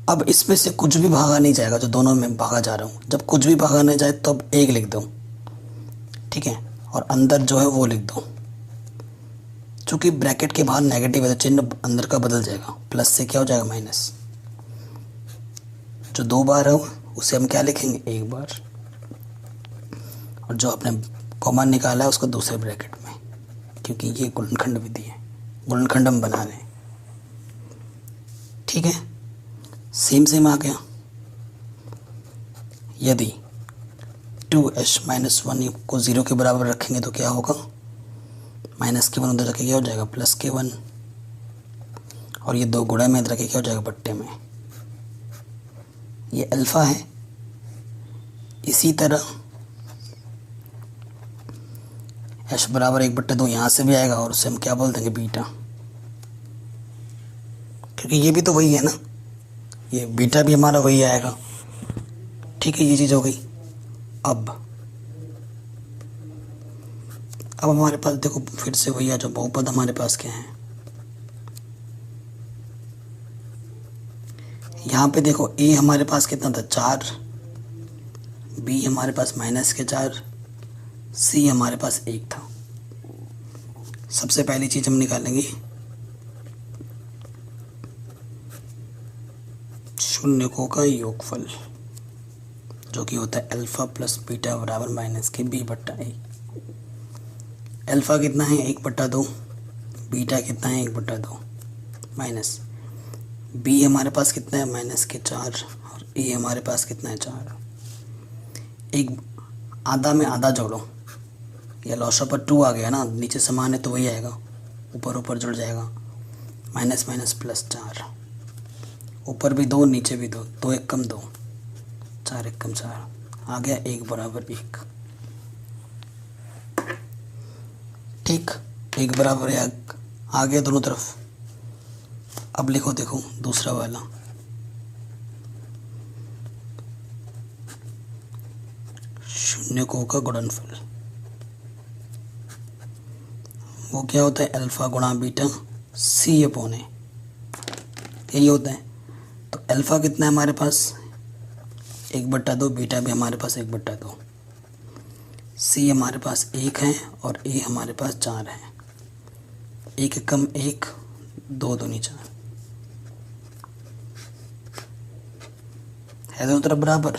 अब इसमें से कुछ भी भागा नहीं जाएगा, जो दोनों में भागा जा रहा हूँ, जब कुछ भी भागा नहीं जाए तो अब 1 लिख दो, ठीक है, और अंदर जो है वो लिख दो। चूँकि ब्रैकेट के बाहर नेगेटिव है तो चिन्ह अंदर का बदल जाएगा, प्लस से क्या हो जाएगा माइनस। जो 2 बार है उसे हम क्या लिखेंगे 1 बार, और जो आपने कॉमन निकाला है उसको दूसरे ब्रैकेट में, क्योंकि ये गुणनखंड विधि है, गुणनखंड हम बना रहे हैं, ठीक है। सेम आ गया। यदि 2h माइनस 1 को 0 के बराबर रखेंगे तो क्या होगा, माइनस के 1 उधर रखे क्या हो जाएगा प्लस के 1, और ये 2 गुणा में इधर रखे क्या हो जाएगा बट्टे में, ये अल्फ़ा है। इसी तरह h बराबर 1/2 यहाँ से भी आएगा और उसे हम क्या बोल देंगे बीटा, क्योंकि ये भी तो वही है ना, ये बीटा भी हमारा वही आएगा, ठीक है, ये चीज़ हो गई। अब हमारे पास देखो फिर से वही है, जो बहुपद हमारे पास क्या है, यहाँ पे देखो a हमारे पास कितना था 4, b हमारे पास -4, c हमारे पास 1 था। सबसे पहली चीज़ हम निकालेंगे शून्यकों का योगफल, जो कि होता है अल्फ़ा प्लस बीटा बराबर -b/a। अल्फ़ा कितना है 1/2, बीटा कितना है 1/2, माइनस b हमारे पास कितना है -4, और a हमारे पास कितना है 4। एक आधा में आधा जोड़ो, या लॉसा पर 2 आ गया ना, नीचे समान है तो वही आएगा, ऊपर ऊपर जुड़ जाएगा, माइनस माइनस प्लस 4, ऊपर भी 2 नीचे भी 2, 2 एक कम 2, 4 एक कम 4, आ गया 1 बराबर 1, ठीक, 1 बराबर 1 आ गया दोनों तरफ। अब लिखो देखो दूसरा वाला, शून्यकों का गुणनफल, वो क्या होता है अल्फ़ा गुणा बीटा c/a, यही होता है। तो अल्फ़ा कितना है हमारे पास 1/2, बीटा भी हमारे पास 1/2, c हमारे पास 1 है और a हमारे पास 4 है, 1 कम 1, 2 दूनी 4, है दोनों तरफ बराबर।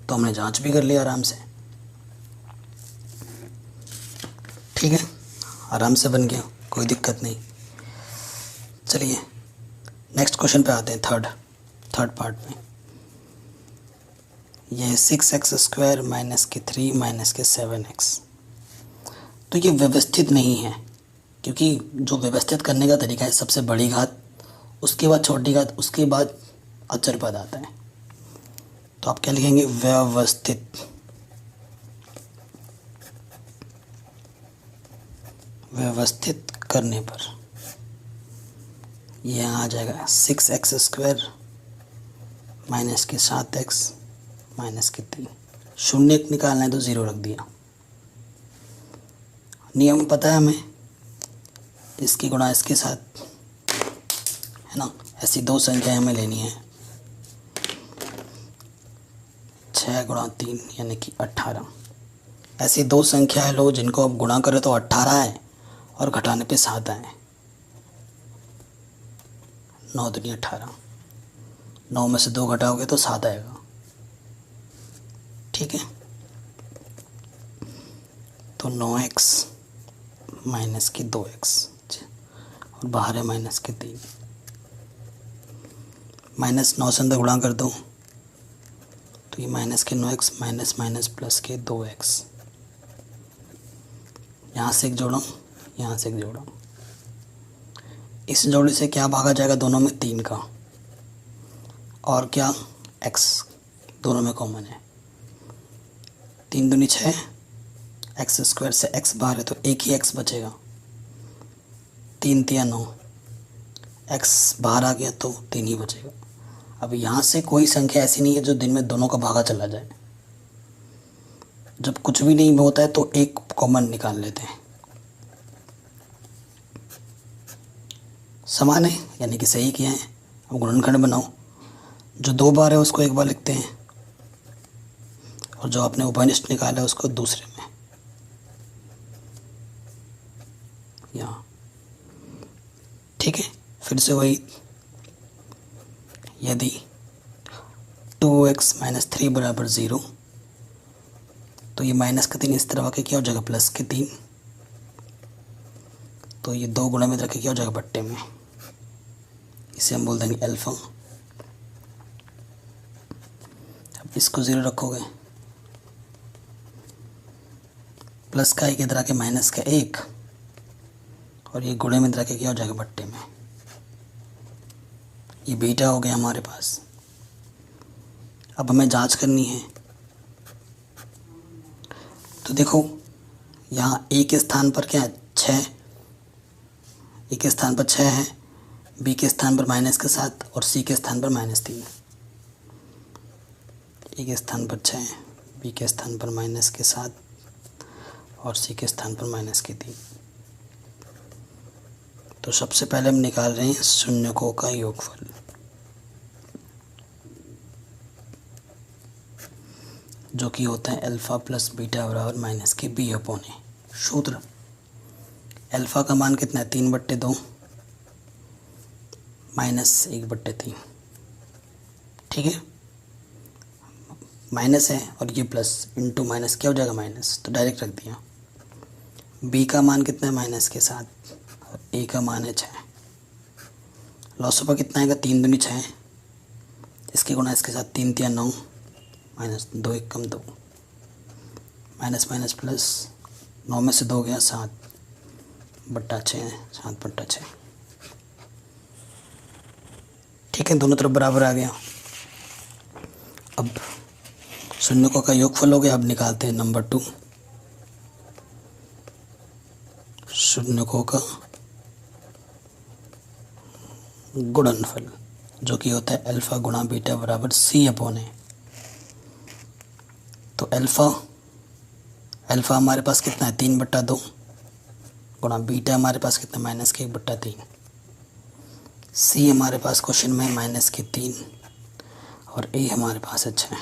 तो हमने जांच भी कर लिया आराम से, ठीक है, आराम से बन गया, कोई दिक्कत नहीं। चलिए नेक्स्ट क्वेश्चन पे आते हैं, थर्ड पार्ट में। यह है 6x² -3 -7x। तो ये व्यवस्थित नहीं है, क्योंकि जो व्यवस्थित करने का तरीका है सबसे बड़ी घात, उसके बाद छोटी घात, उसके बाद अचर पद आता है। तो आप क्या लिखेंगे व्यवस्थित करने पर यह आ जाएगा 6x² -7x -3। शून्य निकालना है तो 0 रख दिया। नियम पता है हमें, इसकी गुणा इसके साथ, है ना, ऐसी 2 संख्याएं हमें लेनी है, 6 गुणा 3 यानी कि 18। ऐसी 2 संख्याएं लो जिनको आप गुणा करें तो 18 है और घटाने पे 7 आए, 9 दूनी 18, 9 में से 2 घटाओगे तो 7 आएगा, ठीक है। तो 9x -2x और बाहर है -3, -9 से अंदर गुणा कर दो तो ये -9x माइनस प्लस के 2x, यहाँ से एक जोड़ो, यहाँ से एक जोड़ो, इस जोड़े से क्या भागा जाएगा दोनों में 3 का, और क्या x दोनों में कॉमन है, 3 दूनी 6, x² से x बाहर है तो एक ही x बचेगा, 3 3 9, x बाहर आ गया तो 3 ही बचेगा। अब यहाँ से कोई संख्या ऐसी नहीं है जो दिन में दोनों का भागा चला जाए। जब कुछ भी नहीं होता है तो एक कॉमन निकाल लेते हैं। समान है यानी कि सही किया है। अब गुणनखंड बनाओ, जो 2 बार है उसको एक बार लिखते हैं और जो आपने उभयनिष्ठ निकाला है उसको दूसरे में यहाँ। ठीक है, फिर से वही, यदि 2x - 3 बराबर 0 तो ये माइनस का 3 इस तरफ आके क्या हो जाएगा प्लस के 3, तो ये 2 गुणा में रख के क्या हो जाएगा बट्टे में, इसे हम बोल देंगे अल्फा। अब इसको 0 रखोगे, प्लस का 1 इधर आके माइनस का 1 और ये गुणे में इधर आके क्या हो जाएगा बट्टे में, ये बीटा हो गया हमारे पास। अब हमें जांच करनी है, तो देखो यहाँ ए के स्थान पर क्या है 6, ए के स्थान पर 6 है, बी के स्थान पर माइनस के 7 और सी के स्थान पर -3। ए के स्थान पर 6, बी के स्थान पर माइनस के 7 और सी के स्थान पर -3। तो सबसे पहले हम निकाल रहे हैं शून्यकों का योगफल। जो कि होता है अल्फ़ा प्लस बीटा बराबर माइनस के b/a। सूत्र, अल्फ़ा का मान कितना है 3/2 माइनस 1/3। ठीक है, माइनस है और ये प्लस इंटू माइनस क्या हो जाएगा माइनस, तो डायरेक्ट रख दिया। b का मान कितना है -7 और a का मान है 6। लॉसों पर कितना आएगा 3 दूनी 6, इसके गुणा इसके साथ 3 3 9 -2 1 कम 2 माइनस माइनस प्लस, 9 में से 2 गया 7/6 7/6। ठीक है, दोनों तरफ बराबर आ गया। अब शून्यकों का योगफल हो गया। अब निकालते हैं नंबर 2, शून्यकों का गुणनफल, जो कि होता है अल्फ़ा गुणा बीटा बराबर c/a। तो अल्फ़ा हमारे पास कितना है 3/2 गुणा बीटा हमारे पास कितना -1/3, सी हमारे पास क्वेश्चन में -3 और ए हमारे पास है 6।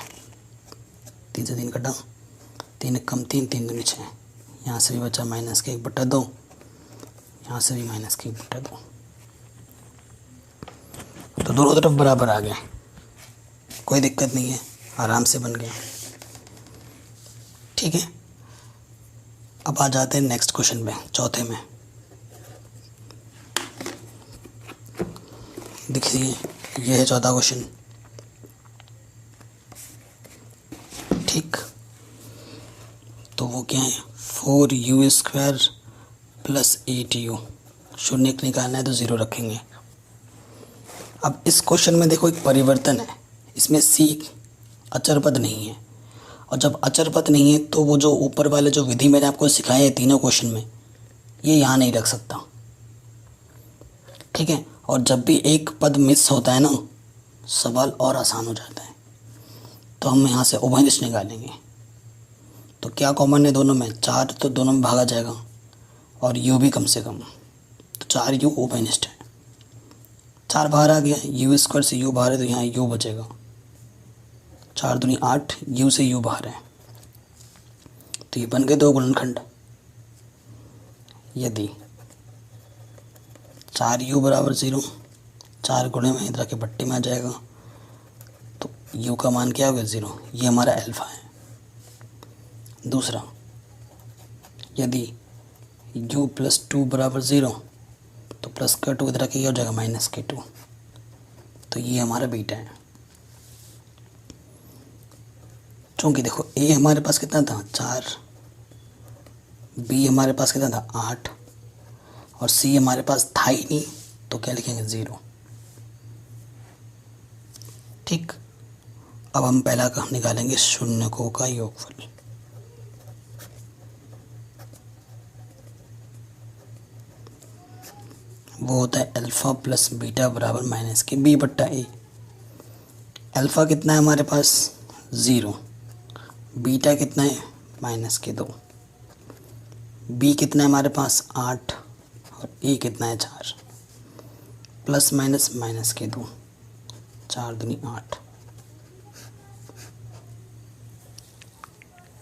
3 से 3 कटा, 3 कम 3 3 दूनी 6, यहाँ से भी बचा -1/2, यहाँ से भी -1/2। तो दोनों तरफ बराबर आ गया, कोई दिक्कत नहीं है, आराम से बन गया। ठीक है, अब आ जाते हैं नेक्स्ट क्वेश्चन में, चौथे में। देखिए ये है चौथा क्वेश्चन। ठीक, तो वो क्या है 4u² + 8u। शून्य निकालना है तो 0 रखेंगे। अब इस क्वेश्चन में देखो एक परिवर्तन है, इसमें c अचर पद नहीं है, और जब अचर पद नहीं है तो वो जो ऊपर वाले जो विधि मैंने आपको सिखाई है तीनों क्वेश्चन में, ये यहाँ नहीं रख सकता। ठीक है, और जब भी एक पद मिस होता है ना, सवाल और आसान हो जाता है। तो हम यहाँ से उभयनिष्ठ निकालेंगे। तो क्या कॉमन है दोनों में, 4 तो दोनों में भागा जाएगा और u भी कम से कम, तो 4u उभयनिष्ठ है। 4 बाहर आ गया, u² से u बाहर है तो यहाँ u बचेगा, 4 दूनी 8, u से u बाहर है, तो ये बन गए 2 गुणनखंड। यदि 4u बराबर 0, 4 गुणे में इधर के बट्टे में आ जाएगा, तो u का मान क्या होगा 0, ये हमारा अल्फ़ा है। दूसरा, यदि u + 2 बराबर 0, तो प्लस का 2 इधर के क्या हो जाएगा -2, तो ये हमारा बीटा है। चूँकि देखो a हमारे पास कितना था 4, b हमारे पास कितना था 8 और c हमारे पास था ही नहीं, तो क्या लिखेंगे 0। ठीक, अब हम पहला का निकालेंगे शून्यकों का योगफल। वो होता है अल्फ़ा प्लस बीटा बराबर -b/a। अल्फ़ा कितना है हमारे पास 0, बीटा कितना है -2, बी कितना है हमारे पास 8 और ए कितना है 4, प्लस माइनस -2, 4 दूनी 8।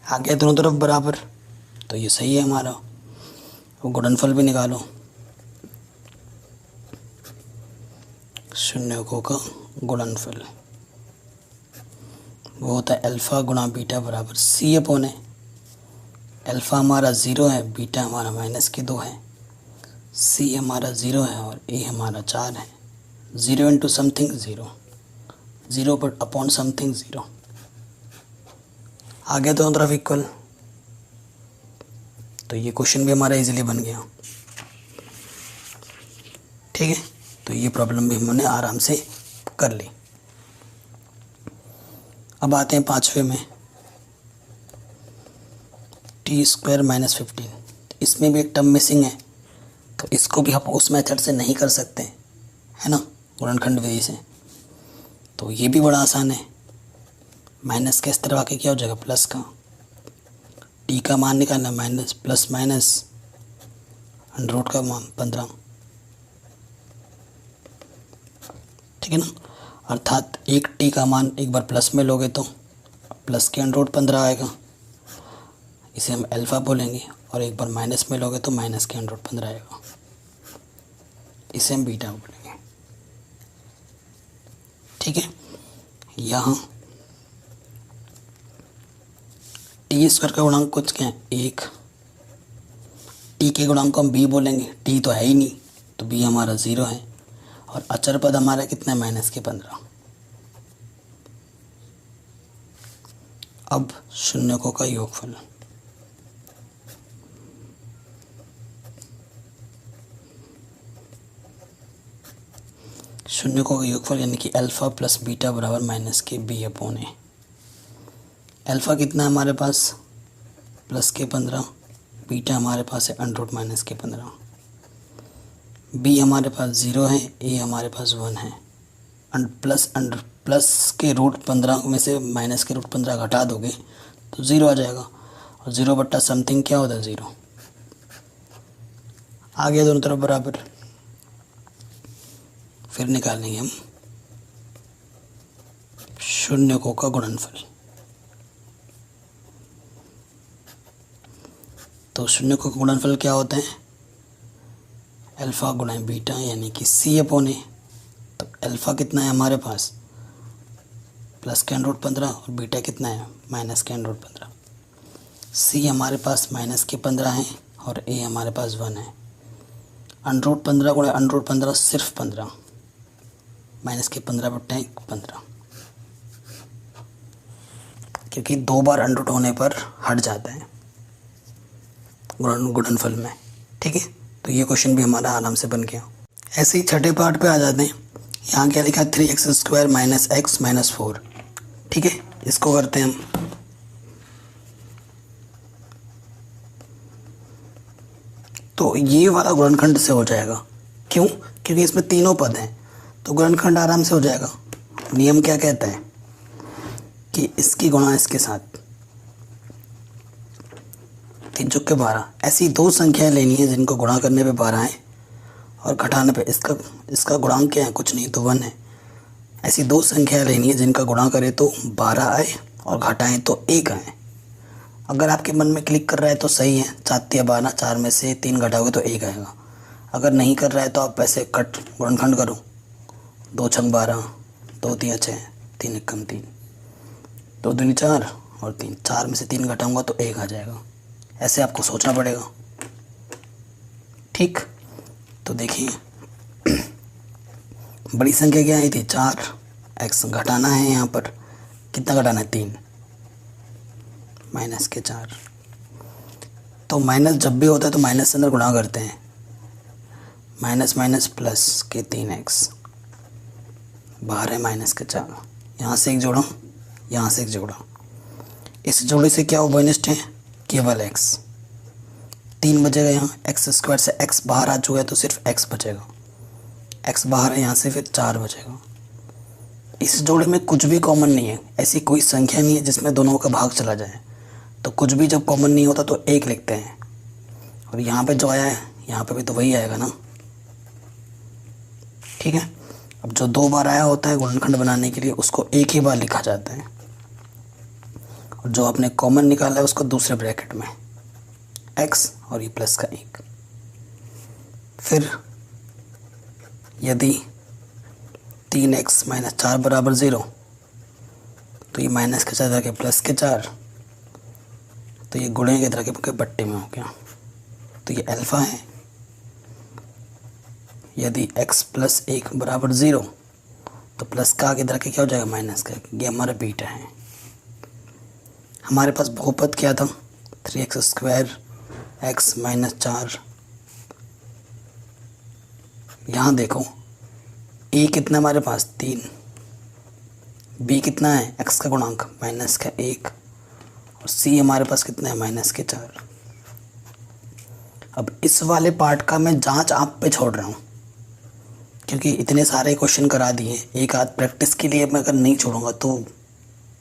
आ गया दोनों तरफ बराबर, तो ये सही है हमारा। वो गुणनफल भी निकालो, शून्यकों का गुणनफल वो होता है अल्फ़ा गुणा बीटा बराबर सी अपॉन है। अल्फ़ा हमारा 0 है, बीटा हमारा -2 है, सी हमारा 0 है और ए हमारा 4 है। 0 इंटू समथिंग 0, 0 पर अपॉन समथिंग 0। आ गया दोनों तरफ इक्वल, तो ये क्वेश्चन भी हमारा इजीली बन गया। ठीक है, तो ये प्रॉब्लम भी हमने आराम से कर ली। अब आते हैं पांचवे में, टी स्क्वायर -15। इसमें भी एक टर्म मिसिंग है, तो इसको भी हम उस मेथड से नहीं कर सकते, है ना, गुणनखंड विधि से। तो ये भी बड़ा आसान है। माइनस के इस तरफ आके क्या हो जाएगा, प्लस का, टी का मान निकालना, माइनस प्लस माइनस अंडर का मान 15, ठीक है ना। अर्थात एक टी का मान एक बार प्लस में लोगे तो प्लस के √15 आएगा, इसे हम अल्फ़ा बोलेंगे, और एक बार माइनस में लोगे तो माइनस के √15 आएगा, इसे हम बीटा बोलेंगे। ठीक है, यहाँ टी स्क्वायर का गुणांक कुछ क्या है 1, टी के गुणांक को हम बी बोलेंगे, टी तो है ही नहीं तो बी हमारा 0 है, और अचर पद हमारा कितना है -15। अब शून्यकों का योगफल, शून्यकों का योगफल यानी कि अल्फ़ा प्लस बीटा बराबर -b अपॉन ए। अल्फ़ा कितना है हमारे पास +15, बीटा हमारे पास है √-15, बी हमारे पास 0 है, ए हमारे पास 1 है। प्लस के √15 में से माइनस के √15 घटा दोगे तो 0 आ जाएगा, और 0 बट्टा समथिंग क्या होता है 0। आ गया दोनों तरफ बराबर। फिर निकालेंगे हम शून्यकों का गुणनफल। तो शून्यकों का गुणनफल क्या होता है, अल्फ़ा गुणा बीटा यानी कि सी अपॉन ए। तो अल्फ़ा कितना है हमारे पास प्लस के √15 और बीटा कितना है माइनस के √15। सी हमारे पास -15 है और ए हमारे पास 1 है। √15 गुणा √15 सिर्फ 15, -15 बट्टे 15, क्योंकि 2 बार अंडर होने पर हट जाता है गुणनफल में। ठीक है, तो ये क्वेश्चन भी हमारा आराम से बन गया। ऐसे ही छठे पार्ट पे आ जाते हैं। यहाँ क्या लिखा है 3x² - x - 4। ठीक है, इसको करते हैं हम। तो ये वाला गुणनखंड से हो जाएगा, क्यों, क्योंकि इसमें तीनों पद हैं, तो गुणनखंड आराम से हो जाएगा। नियम क्या कहता है कि इसकी गुणा इसके साथ 3 चौके 12। ऐसी दो संख्याएं लेनी है जिनको गुणा करने पे 12 है और घटाने पे इसका गुणांक क्या है, कुछ नहीं तो 1 है। ऐसी दो संख्याएं लेनी है जिनका गुणा करें तो 12 आए और घटाएं तो 1 आए। अगर आपके मन में क्लिक कर रहा है तो सही है, 4 या 12, 4 में से 3 घटाओगे तो 1 आएगा। अगर नहीं कर रहा है तो आप ऐसे गुणनखंड करो, 2 छंग 12, 2 तिया 6, 3 एकम 3, 2 दूनी 4 और 3, 4 में से 3 घटाऊंगा तो 1 आ जाएगा। ऐसे आपको सोचना पड़ेगा। ठीक, तो देखिए बड़ी संख्या क्या आई थी 4, x घटाना है, यहाँ पर कितना घटाना है 3, -4। तो माइनस जब भी होता है तो माइनस से अंदर गुणा करते हैं, माइनस प्लस के 3x, बाहर है -4। यहाँ से एक जोड़ा, यहाँ से एक जोड़ा, इस जोड़े से क्या ओबोनिस्ट है, केवल x। 3 बचेगा यहाँ, x² से x बाहर आ चुका है तो सिर्फ x बचेगा, x बाहर है यहाँ से, फिर 4 बचेगा। इस जोड़े में कुछ भी कॉमन नहीं है, ऐसी कोई संख्या नहीं है जिसमें दोनों का भाग चला जाए। तो कुछ भी जब कॉमन नहीं होता तो एक लिखते हैं, और यहाँ पे जो आया है यहाँ पे भी तो वही आएगा ना, ठीक है। अब जो 2 बार आया होता है गुणनखंड बनाने के लिए उसको एक ही बार लिखा जाता है, और जो आपने कॉमन निकाला है उसको दूसरे ब्रैकेट में x और ये प्लस का 1। फिर यदि 3x - 4 बराबर 0, तो ये माइनस के 4 के प्लस के 4, तो ये गुणे के तरह के बट्टे में हो गया, तो ये अल्फ़ा है। यदि x + 1 बराबर 0, तो प्लस का आगे तरह के क्या हो जाएगा, माइनस का, ये हमारा बीटा है। हमारे पास बहुपद क्या था, 3x² x - 4। यहाँ देखो a कितना हमारे पास 3, b कितना है x का गुणांक माइनस का 1, और c हमारे पास कितना है माइनस के 4। अब इस वाले पार्ट का मैं जांच आप पे छोड़ रहा हूँ, क्योंकि इतने सारे क्वेश्चन करा दिए, एक आध प्रैक्टिस के लिए मैं अगर नहीं छोड़ूंगा तो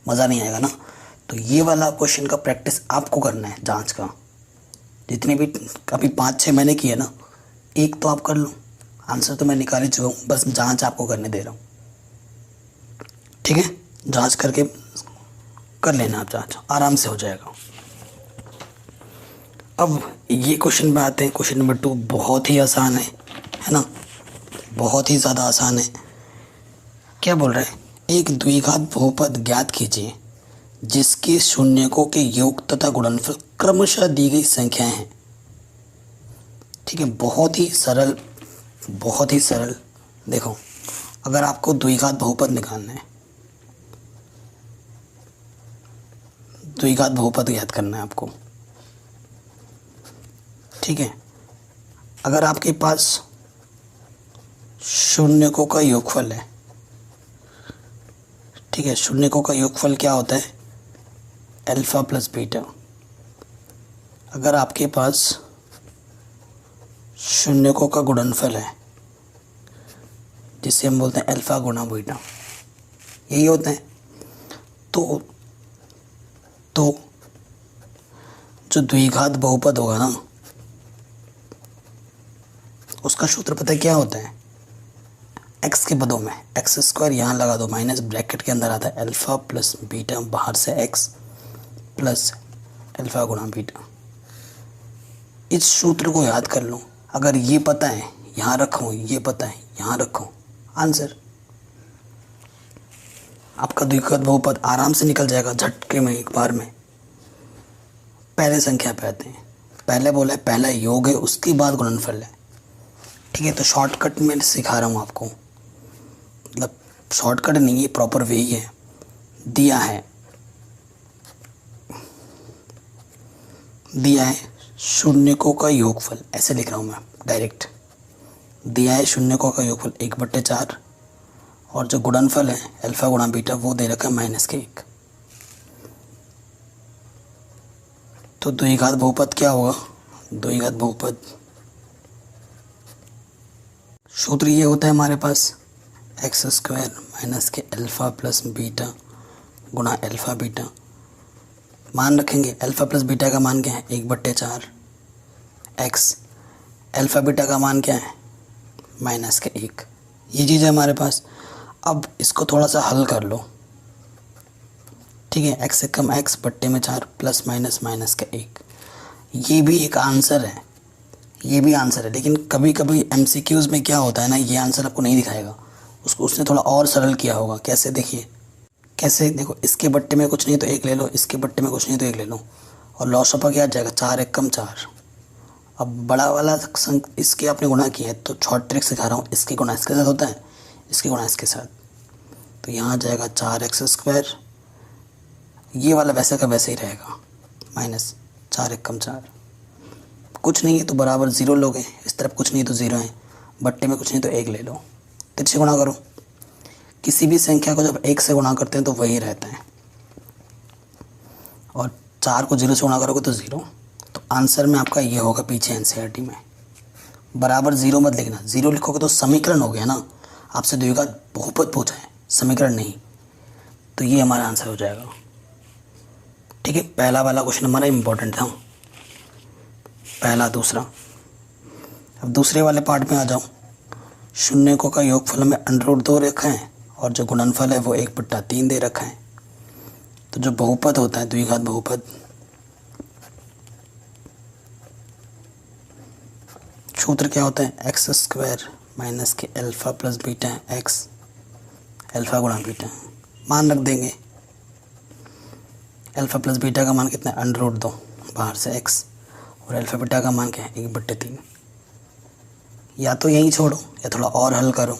मज़ा नहीं आएगा ना। तो ये वाला क्वेश्चन का प्रैक्टिस आपको करना है, जांच का। जितने भी अभी 5-6 महीने किए ना, एक तो आप कर लो, आंसर तो मैं निकाल ही चुका हूँ, बस जांच आपको करने दे रहा हूँ, ठीक है। जांच करके कर लेना आप, जांच आराम से हो जाएगा। अब ये क्वेश्चन में आते हैं, क्वेश्चन नंबर 2 बहुत ही आसान है ना, बहुत ही ज़्यादा आसान है। क्या बोल रहा है, एक द्विघात बहुपद ज्ञात कीजिए जिसके शून्यकों के योग तथा गुणनफल क्रमशः दी गई संख्याएं हैं। ठीक है, बहुत ही सरल, बहुत ही सरल। देखो, अगर आपको द्विघात बहुपद निकालना है, द्विघात बहुपद याद करना है आपको, ठीक है। अगर आपके पास शून्यकों का योगफल है, ठीक है, शून्यकों का योगफल क्या होता है, अल्फा प्लस बीटा। अगर आपके पास शून्यकों का गुणनफल है, जिसे हम बोलते हैं अल्फा गुणा बीटा, यही होता है। तो जो द्विघात बहुपद होगा ना, उसका सूत्र पता है क्या होता है, x के पदों में x² यहाँ लगा दो, माइनस ब्रैकेट के अंदर आता है अल्फ़ा प्लस बीटा, बाहर से x प्लस अल्फ़ा गुणा बीटा। इस सूत्र को याद कर लो। अगर ये पता है यहाँ रखो, ये पता है यहाँ रखो, आंसर आपका द्विघात बहुपद आराम से निकल जाएगा झटके में, एक बार में। पहले संख्या पे आते हैं, पहले बोला है पहला योग है, उसके बाद गुणनफल है, ठीक है। तो शॉर्टकट में सिखा रहा हूँ आपको, मतलब शॉर्टकट नहीं है, प्रॉपर वे ही है। दिया है शून्यकों का योगफल, ऐसे लिख रहा हूँ मैं डायरेक्ट। दिया है शून्यकों का योगफल 1/4, और जो गुणनफल है अल्फा गुणा बीटा वो दे रखा है -1। तो द्विघात बहुपद क्या होगा, द्विघात बहुपद सूत्र ये होता है हमारे पास x² माइनस के अल्फ़ा प्लस बीटा गुणा अल्फ़ा बीटा। मान रखेंगे अल्फ़ा प्लस बीटा का मान क्या है, 1/4 x, अल्फ़ा बीटा का मान क्या है -1। ये चीज़ है हमारे पास। अब इसको थोड़ा सा हल कर लो, ठीक है। x से कम x बट्टे में 4 प्लस माइनस -1। ये भी एक आंसर है, ये भी आंसर है। लेकिन कभी कभी MCQs में क्या होता है ना, ये आंसर आपको नहीं दिखाएगा, उसने थोड़ा और सरल किया होगा। कैसे, देखिए कैसे, देखो इसके बट्टे में कुछ नहीं तो 1 ले लो, इसके बट्टे में कुछ नहीं तो 1 ले लो, और लॉसपा क्या आ जाएगा, 4 1 कम 4। अब बड़ा वाला इसके आपने गुणा किया है, तो शॉर्ट ट्रिक सिखा रहा हूँ, इसके गुणा इसके साथ होता है, इसके गुणा इसके साथ, तो यहाँ आ जाएगा 4x²। ये वाला वैसे का वैसे ही रहेगा, माइनस 4 1 कम 4। कुछ नहीं है तो बराबर 0 लोगे, इस तरफ कुछ नहीं तो 0 है, बट्टे में कुछ नहीं तो 1 ले लो, तिरछे गुणा करो। किसी भी संख्या को जब 1 से गुणा करते हैं तो वही रहता है, और 4 को 0 से गुणा करोगे तो 0। तो आंसर में आपका ये होगा पीछे NCERT में। बराबर 0 मत लिखना, 0 लिखोगे तो समीकरण हो गया ना, आपसे द्विघात बहुपद पूछा है, समीकरण नहीं। तो ये हमारा आंसर हो जाएगा। ठीक है, पहला वाला क्वेश्चन हमारा इम्पोर्टेंट था, पहला। दूसरा, अब दूसरे वाले पार्ट में आ जाओ। शून्यकों का योगफल में √2 रखा है और जो गुणनफल है वो 1/3 दे रखा है। तो जो बहुपद होता है, द्विघात बहुपद, सूत्र क्या होता है? x² माइनस के alpha plus beta x, alpha गुणा बीटा। मान रख देंगे, अल्फा प्लस बीटा का मान कितना है? √2, बाहर से x, और अल्फा बीटा का मान क्या है? 1/3। या तो यहीं छोड़ो या थोड़ा और हल करो।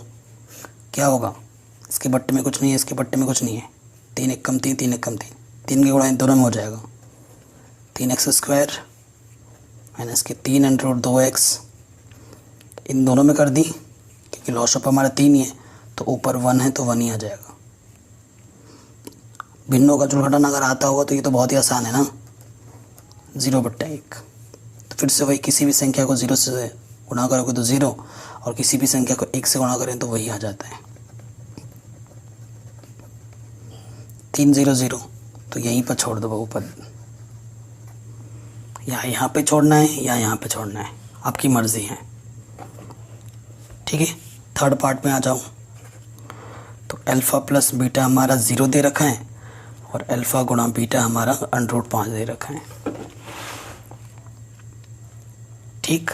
क्या होगा? इसके बट्टे में कुछ नहीं है, इसके बट्टे में कुछ नहीं है। 3 × 3 3 × 3 3 के गुणा इन दोनों में हो जाएगा। 3x² माइनस के 3 √2x, इन दोनों में कर दी क्योंकि लॉस ऑफ हमारा 3 ही है, तो ऊपर 1 है तो 1 ही आ जाएगा। भिन्नों का जोड़ घटाना अगर आता होगा तो ये तो बहुत ही आसान है ना, 0/1। तो फिर से वही, किसी भी संख्या को 0 से गुणा करोगे तो 0, और किसी भी संख्या को 1 से गुणा करें तो वही आ जाता है। 3 0 0, तो यहीं पर छोड़ दो बहुपद। या यहाँ पे छोड़ना है या यहाँ पे छोड़ना है, आपकी मर्जी है। ठीक है, थर्ड पार्ट में आ जाओ। तो अल्फ़ा प्लस बीटा हमारा 0 दे रखा है और अल्फ़ा गुणा बीटा हमारा √5 दे रखा है। ठीक,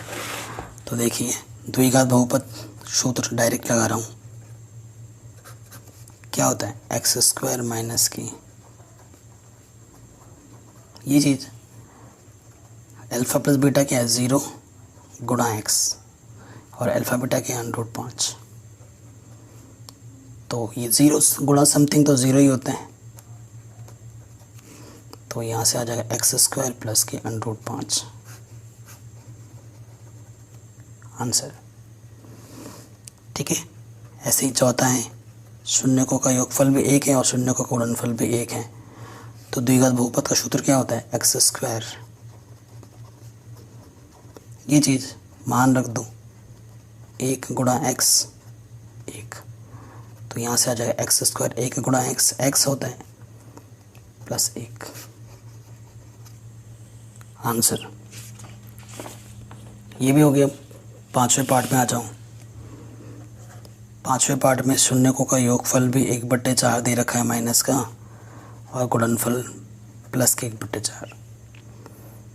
तो देखिए द्विघात बहुपद सूत्र डायरेक्ट लगा रहा हूँ। क्या होता है? x² माइनस की ये चीज़, अल्फ़ा प्लस बीटा क्या है? 0 गुणा x, और अल्फ़ा बीटा क्या है? √5। तो ये 0 गुणा समथिंग तो 0 ही होते हैं, तो यहाँ से आ जाएगा x² प्लस के √5 आंसर। ठीक है, ऐसे ही चौथा है, शून्यकों का योगफल भी 1 है और शून्यकों का गुणनफल भी 1 है। तो द्विघात बहुपद का सूत्र क्या होता है? x², ये चीज़ मान रख दो, 1 गुणा x 1, तो यहाँ से आ जाएगा x², 1 गुणा x, x होता है, प्लस 1 आंसर। ये भी हो गया। पांचवें पार्ट में आ जाऊँ। पांचवें पार्ट में शून्यकों का योगफल भी 1/4 दे रखा है माइनस का, और गुणनफल प्लस के 1/4।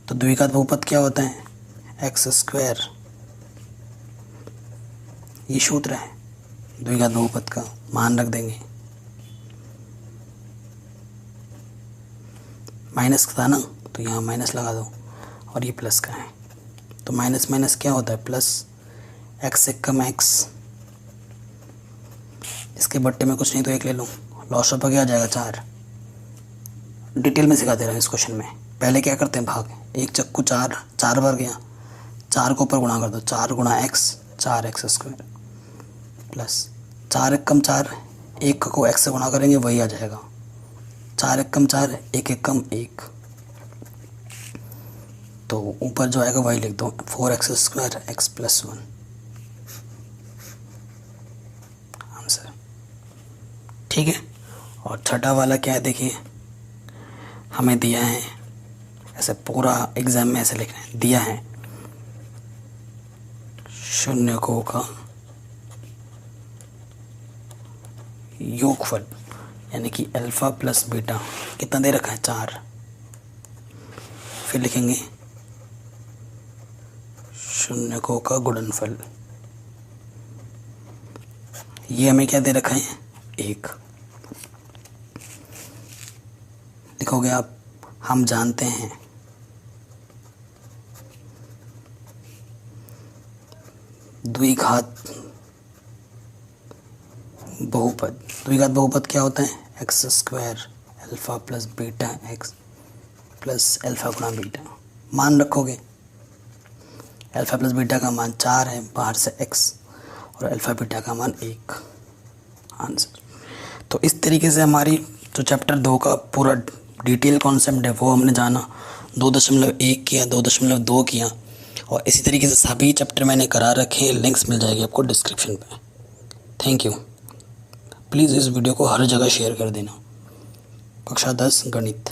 तो द्विघात बहुपद क्या होता है? x², ये सूत्र है द्विघात बहुपद का, मान रख देंगे। माइनस का था ना, तो यहाँ माइनस लगा दो, और ये प्लस का है, तो माइनस माइनस क्या होता है? प्लस, x से कम x, इसके बट्टे में कुछ नहीं तो 1 ले लूँ, लॉस ऑफ क्या आ जाएगा? 4। डिटेल में सिखा दे रहा हूँ इस क्वेश्चन में। पहले क्या करते हैं? भाग, 1 चक्कू 4, 4 बार गया, 4 को ऊपर गुणा कर दो, 4 गुणा x, 4x², प्लस 4 1 कम 4, 1 को x से गुणा करेंगे वही आ जाएगा, 4 1 कम 4, 1 1 कम 1, तो ऊपर जो आएगा वही लिख दो, 4x² x + 1 आंसर। ठीक है, और छठा वाला क्या है? देखिए हमें दिया है, ऐसे पूरा एग्जाम में ऐसे लिखना है, दिया है शून्यकों का योगफल, यानी कि अल्फ़ा प्लस बीटा कितना दे रखा है? 4। फिर लिखेंगे शून्यकों का गुणनफल, ये हमें क्या दे रखा है? 1। लिखोगे आप, हम जानते हैं द्विघात बहुपद, द्विघात बहुपद क्या होता है? x² alpha plus beta x plus alpha गुणा बीटा। मान रखोगे, अल्फ़ा प्लस बीटा का मान 4 है, बाहर से x, और अल्फ़ा बीटा का मान 1 आंसर। तो इस तरीके से हमारी जो चैप्टर 2 का पूरा डिटेल कॉन्सेप्ट है वो हमने जाना, 2.1 किया, 2.2 किया, और इसी तरीके से सभी चैप्टर मैंने करा रखे हैं। लिंक्स मिल जाएगी आपको डिस्क्रिप्शन पे। Thank you. प्लीज़ इस वीडियो को हर जगह शेयर कर देना। कक्षा 10 गणित।